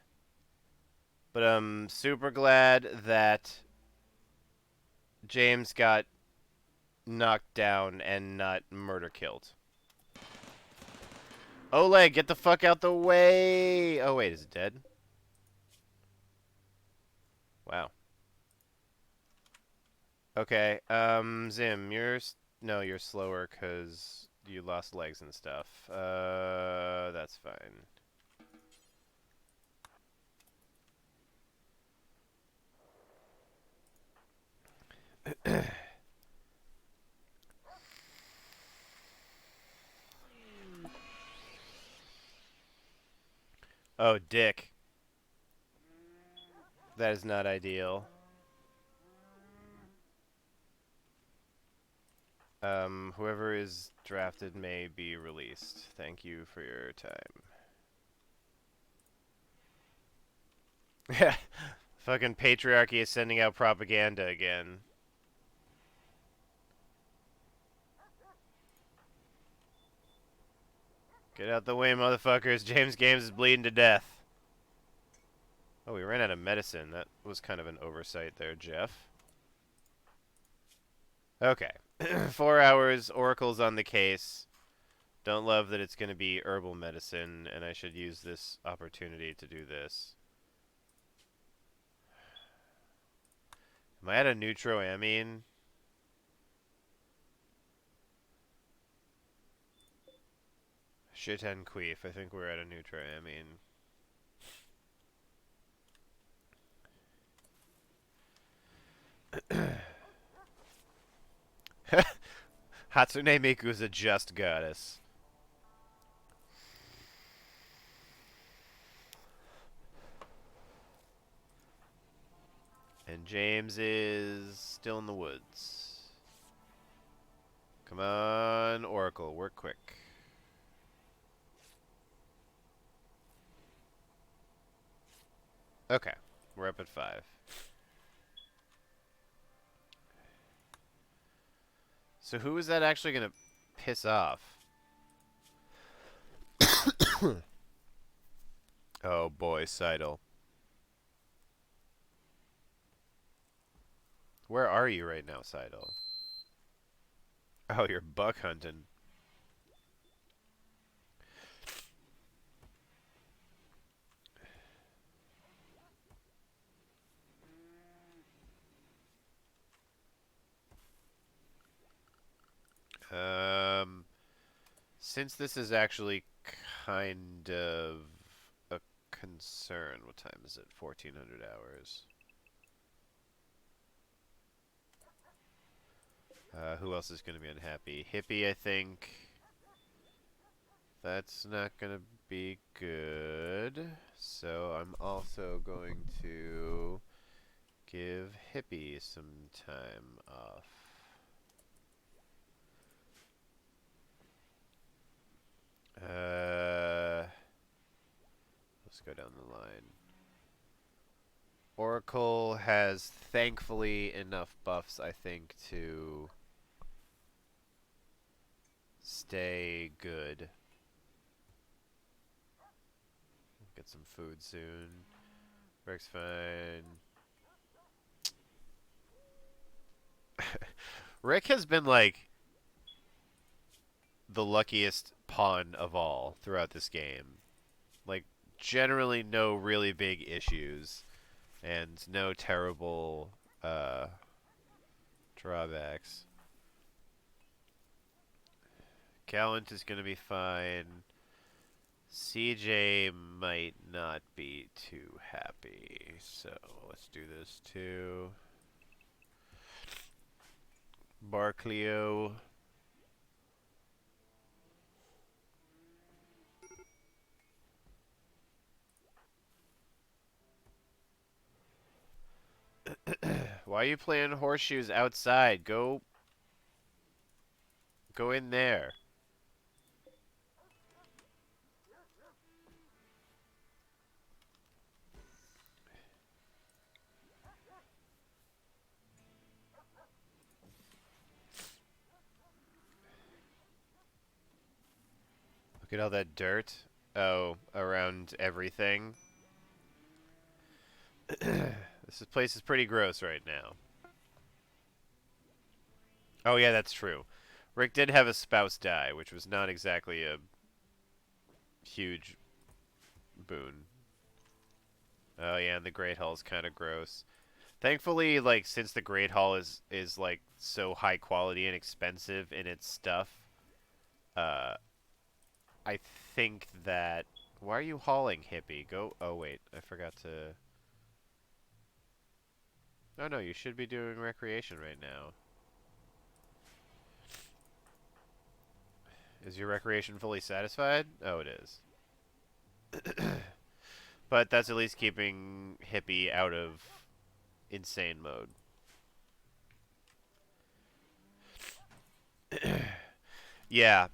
Speaker 1: but I'm super glad that James got knocked down and not murder killed. Oleg, get the fuck out the way! Oh wait, is it dead? Wow. Okay, Zim, no, you're slower because you lost legs and stuff. That's fine. Oh, dick. That is not ideal. Whoever is drafted may be released. Thank you for your time. Yeah. Fucking patriarchy is sending out propaganda again. Get out the way, motherfuckers. James Games is bleeding to death. Oh, we ran out of medicine. That was kind of an oversight there, Jeff. Okay. 4 hours. Oracle's on the case. Don't love that it's going to be herbal medicine, and I should use this opportunity to do this. Am I at a neutroamine? Shit and queef. I think we're at a neutroamine. Hatsune Miku's a just goddess. And James is still in the woods. Come on, Oracle, work quick. Okay, we're up at 5. So who is that actually going to piss off? Oh boy, Seidel. Where are you right now, Seidel? Oh, you're buck hunting. Since this is actually kind of a concern, what time is it? 1400 hours. Who else is going to be unhappy? Hippie, I think. That's not going to be good. So I'm also going to give Hippie some time off. Let's go down the line. Oracle has thankfully enough buffs, I think, to stay good. Get some food soon. Rick's fine. Rick has been like the luckiest pawn of all throughout this game. Like, generally no really big issues and no terrible drawbacks. Gallant is going to be fine. CJ might not be too happy, so let's do this too. Barcleo. Why are you playing horseshoes outside? Go in there. Look at all that dirt. Oh, around everything. This place is pretty gross right now. Oh yeah, that's true. Rick did have a spouse die, which was not exactly a huge boon. Oh yeah, and the Great Hall is kind of gross. Thankfully, like, since the Great Hall is like so high quality and expensive in its stuff, uh, I think that. Why are you hauling, hippie? Go. Oh wait, I forgot to. Oh no, you should be doing recreation right now. Is your recreation fully satisfied? Oh, it is. But that's at least keeping hippie out of insane mode. Yeah,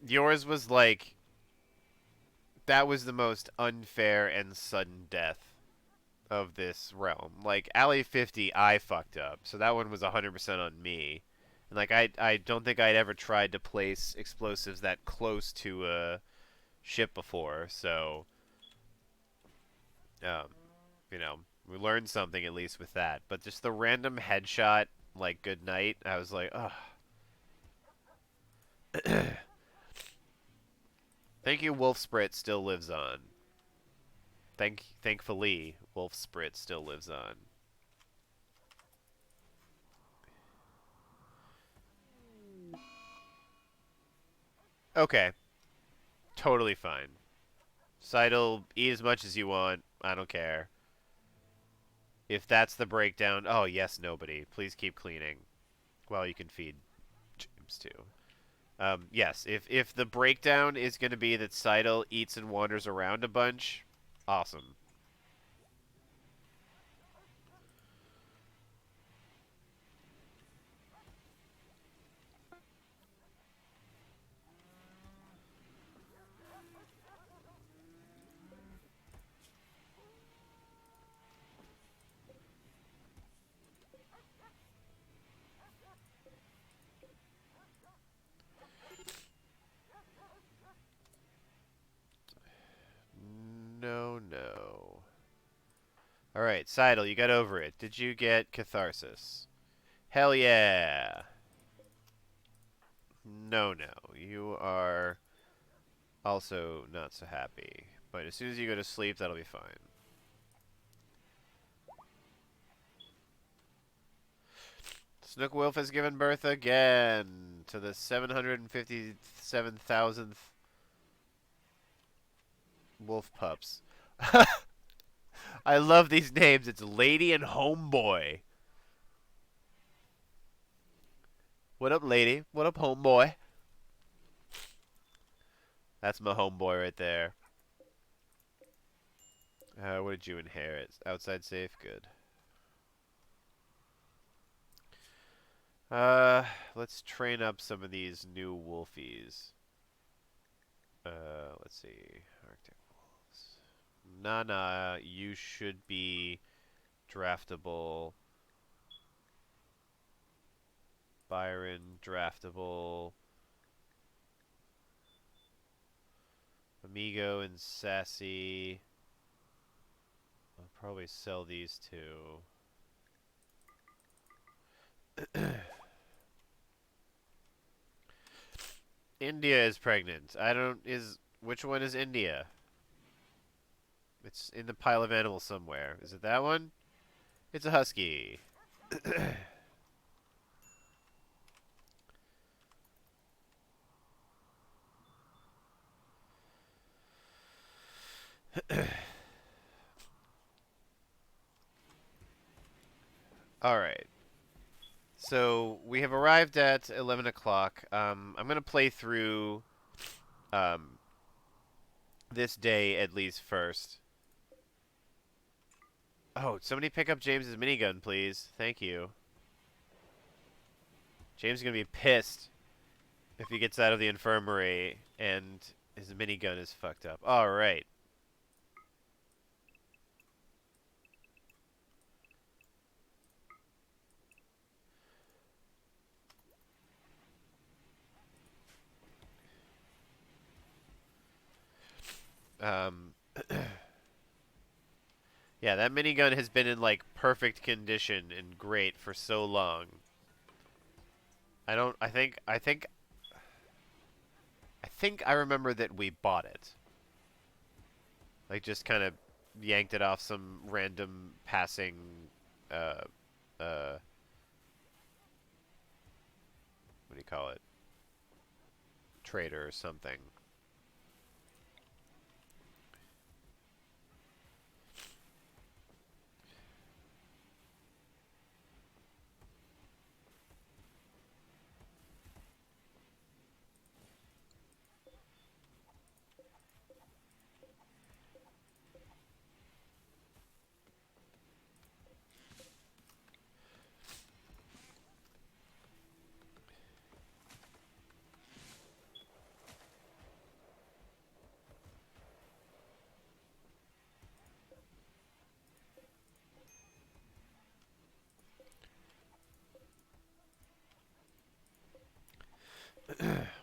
Speaker 1: yours was like that was the most unfair and sudden death of this realm. Like Alley 50, I fucked up, so that one was 100% on me. And like I don't think I'd ever tried to place explosives that close to a ship before, so um, you know, we learned something at least with that. But just the random headshot, like good night, I was like, ugh. Thank you, Wolf Sprit still lives on. Thankfully, Wolf Sprit still lives on. Okay, totally fine. Seidel, eat as much as you want. I don't care. If that's the breakdown, oh yes, nobody. Please keep cleaning. Well, you can feed James too. Yes, if the breakdown is going to be that Seidel eats and wanders around a bunch, awesome. Oh no. Alright, Seidel, you got over it. Did you get catharsis? Hell yeah! No, no. You are also not so happy. But as soon as you go to sleep, that'll be fine. Snook Wolf has given birth again to the 757,000th wolf pups. I love these names. It's Lady and Homeboy. What up, Lady? What up, Homeboy? That's my homeboy right there. What did you inherit? Outside safe? Good. Let's train up some of these new wolfies. Let's see. Arctic wolves. Nana, you should be draftable. Byron, draftable. Amigo and Sassy. I'll probably sell these two. India is pregnant. Which one is India? It's in the pile of animals somewhere. Is it that one? It's a husky. Alright. So, we have arrived at 11 o'clock. I'm going to play through this day at least first. Oh, somebody pick up James's minigun, please. Thank you. James is going to be pissed if he gets out of the infirmary and his minigun is fucked up. Alright. Yeah, that minigun has been in, like, perfect condition and great for so long. I think I remember that we bought it. Like, just kind of yanked it off some random passing, uh, what do you call it? Trader or something.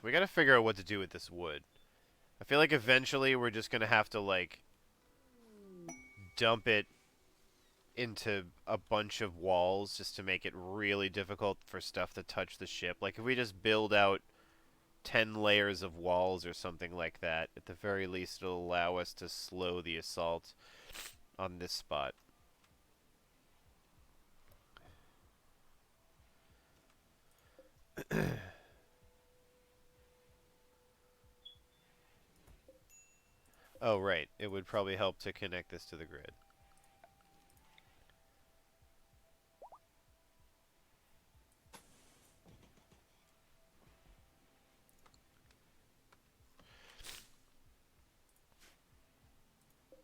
Speaker 1: We gotta figure out what to do with this wood. I feel like eventually we're just gonna have to, like, dump it into a bunch of walls just to make it really difficult for stuff to touch the ship. Like, if we just build out 10 layers of walls or something like that, at the very least it'll allow us to slow the assault on this spot. Oh, right. It would probably help to connect this to the grid.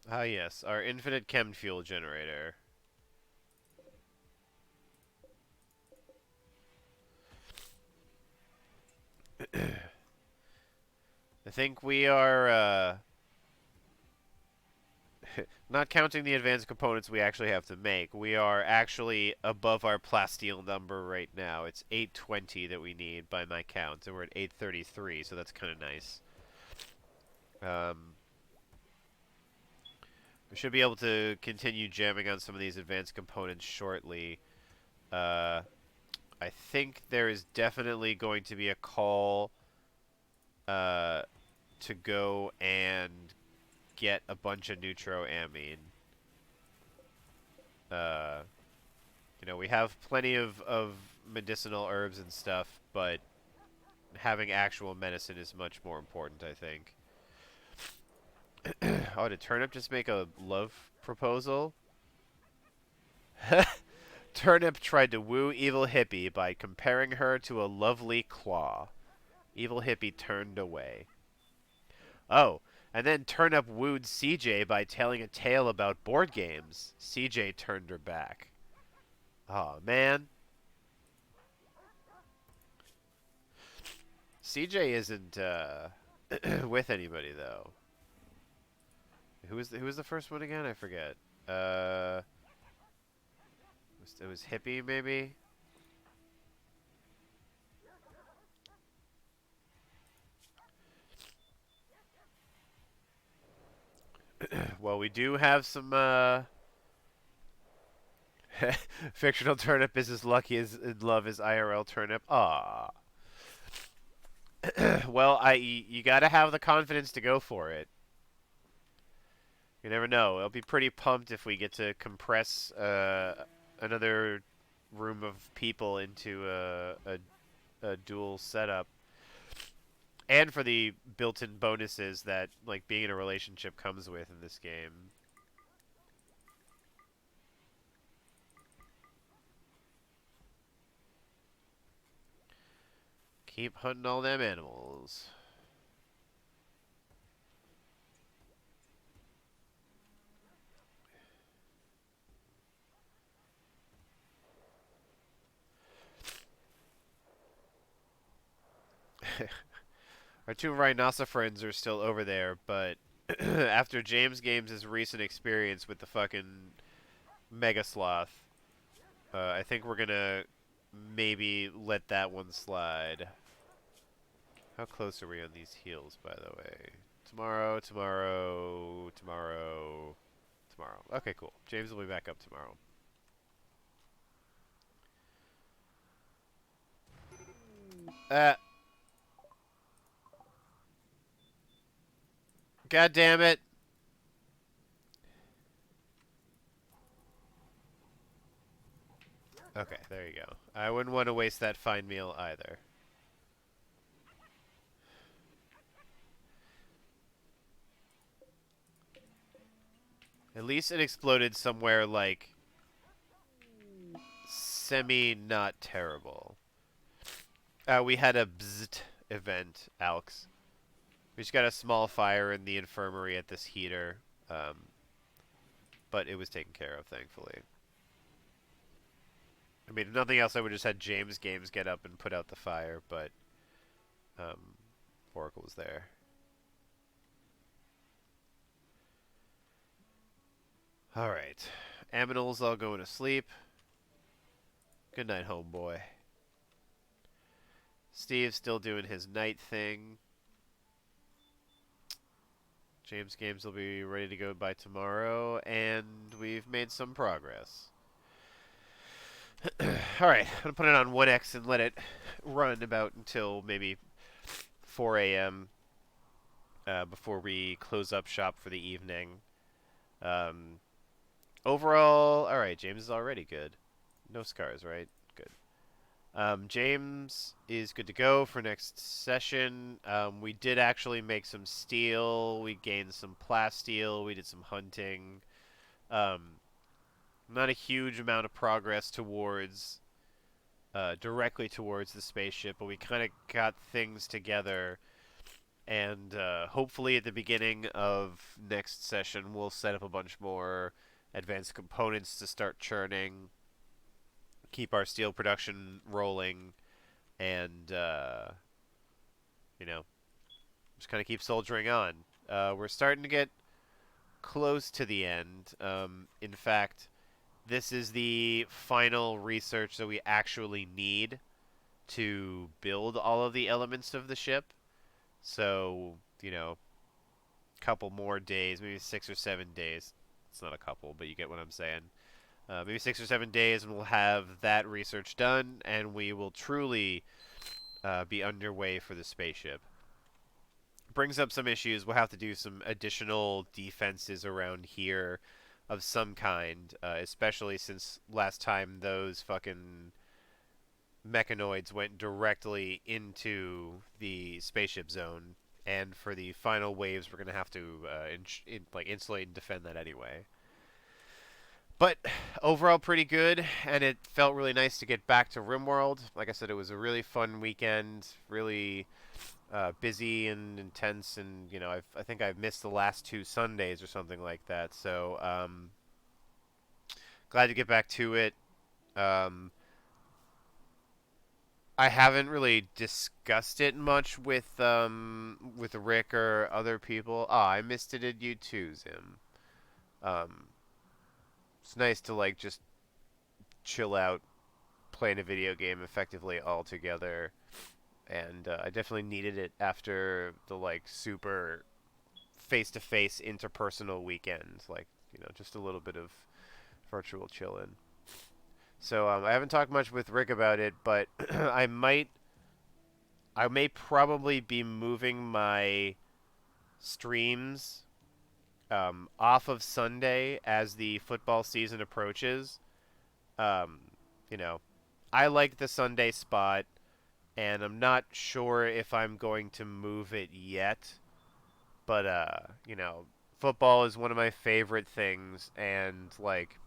Speaker 1: Ah, yes. Our infinite chem fuel generator. I think we are, not counting the advanced components we actually have to make, we are actually above our plasteel number right now. It's 820 that we need by my count, and we're at 833, so that's kind of nice. We should be able to continue jamming on some of these advanced components shortly. Uh, I think there is definitely going to be a call uh, to go and get a bunch of neutroamine. Uh, we have plenty of medicinal herbs and stuff, but having actual medicine is much more important, I think. Oh, did Turnip just make a love proposal? Turnip tried to woo Evil Hippie by comparing her to a lovely claw. Evil Hippie turned away. Oh, and then Turnip wooed CJ by telling a tale about board games. CJ turned her back. Oh man. CJ isn't with anybody though. Who was the first one again? I forget. It was Hippie maybe. Well, we do have some fictional Turnip is as lucky as in love as IRL Turnip. Ah. Well, you got to have the confidence to go for it. You never know. I'll be pretty pumped if we get to compress another room of people into a dual setup, and for the built-in bonuses that like being in a relationship comes with in this game. Keep hunting all them animals. Our two rhinoceros are still over there, but after James Games' recent experience with the fucking Mega Sloth, I think we're gonna maybe let that one slide. How close are we on these heels, by the way? Tomorrow, tomorrow, tomorrow, tomorrow. Okay, cool. James will be back up tomorrow. Uh, God damn it. Okay, there you go. I wouldn't want to waste that fine meal either. At least it exploded somewhere, like, semi-not terrible. We had a bzzzt event, Alex. We just got a small fire in the infirmary at this heater, but it was taken care of, thankfully. I mean, if nothing else, I would have just had James Games get up and put out the fire, but Oracle was there. Alright. Aminals all going to sleep. Good night, homeboy. Steve's still doing his night thing. James Games will be ready to go by tomorrow, and we've made some progress. Alright, I'm going to put it on 1x and let it run about until maybe 4 a.m. Before we close up shop for the evening. Overall, alright, James is already good. No scars, right? Good. James is good to go for next session. We did actually make some steel. We gained some plasteel. We did some hunting. Not a huge amount of progress towards directly towards the spaceship, but we kind of got things together. And hopefully at the beginning of next session, we'll set up a bunch more advanced components to start churning, keep our steel production rolling, and just kind of keep soldiering on. We're starting to get close to the end. In fact, this is the final research that we actually need to build all of the elements of the ship. So, a couple more days, maybe 6 or 7 days. it's not a couple, but you get what I'm saying. Maybe 6 or 7 days, and we'll have that research done, and we will truly be underway for the spaceship. Brings up some issues. We'll have to do some additional defenses around here of some kind, especially since last time those fucking mechanoids went directly into the spaceship zone, and for the final waves, we're gonna have to like insulate and defend that anyway. But overall, pretty good, and it felt really nice to get back to RimWorld. Like I said, it was a really fun weekend, really busy and intense, and I think I've missed the last 2 Sundays or something like that. So glad to get back to it. Um, I haven't really discussed it much with Rick or other people. Ah, I missed it. Did you too, Zim? Um, it's nice to like just chill out, playing a video game effectively all together, and I definitely needed it after the like super face-to-face interpersonal weekends, like just a little bit of virtual chillin'. So I haven't talked much with Rick about it, but I may probably be moving my streams off of Sunday as the football season approaches. Um, you know, I like the Sunday spot, and I'm not sure if I'm going to move it yet. But football is one of my favorite things, and like,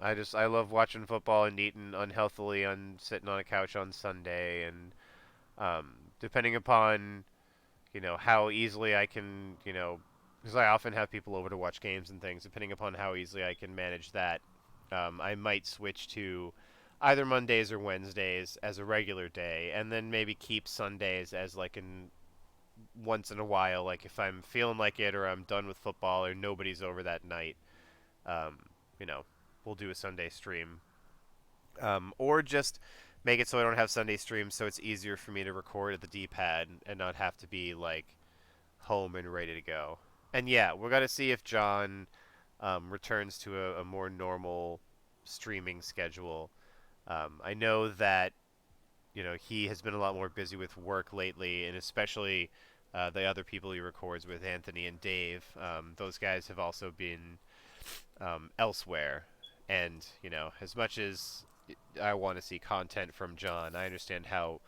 Speaker 1: I love watching football and eating unhealthily on sitting on a couch on Sunday, and depending upon how easily I can because I often have people over to watch games and things. Depending upon how easily I can manage that, I might switch to either Mondays or Wednesdays as a regular day, and then maybe keep Sundays as like an once in a while, like if I'm feeling like it or I'm done with football or nobody's over that night, um, you know, we'll do a Sunday stream. Or just make it so I don't have Sunday streams so it's easier for me to record at the D-pad and not have to be like home and ready to go. And yeah, we're going to see if John returns to a more normal streaming schedule. I know that he has been a lot more busy with work lately, and especially the other people he records with, Anthony and Dave. Those guys have also been elsewhere, and as much as I want to see content from John, I understand how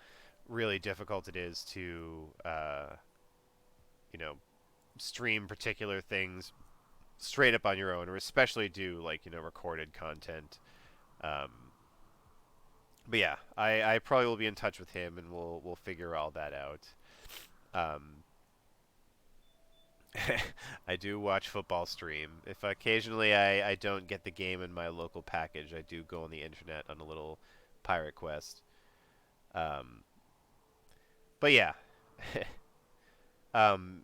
Speaker 1: really difficult it is to you know stream particular things straight up on your own, or especially do like recorded content. Um, but yeah, I probably will be in touch with him, and we'll figure all that out. Um, I do watch football stream. If occasionally I don't get the game in my local package, I do go on the internet on a little pirate quest. Um, but yeah, um,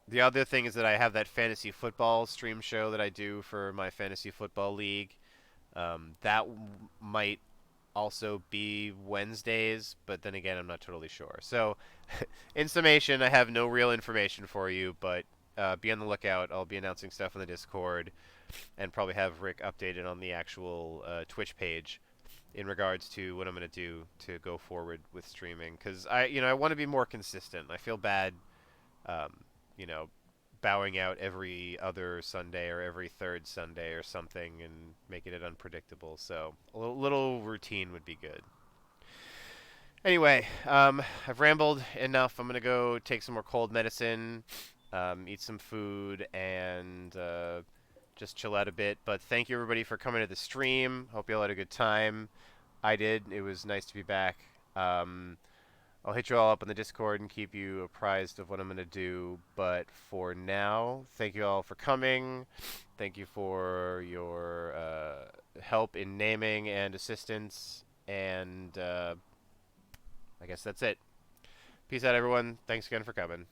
Speaker 1: the other thing is that I have that fantasy football stream show that I do for my fantasy football league. That might also be Wednesdays, but then again, I'm not totally sure. So, in summation, I have no real information for you, but be on the lookout. I'll be announcing stuff on the Discord, and probably have Rick updated on the actual Twitch page in regards to what I'm going to do to go forward with streaming. Because I want to be more consistent. I feel bad, um, you know, bowing out every other Sunday or every third Sunday or something and making it unpredictable. So a little routine would be good. Anyway, I've rambled enough. I'm going to go take some more cold medicine, eat some food, and just chill out a bit. But thank you, everybody, for coming to the stream. Hope you all had a good time. I did. It was nice to be back. I'll hit you all up on the Discord and keep you apprised of what I'm going to do. But for now, thank you all for coming. Thank you for your help in naming and assistance. And I guess that's it. Peace out, everyone. Thanks again for coming.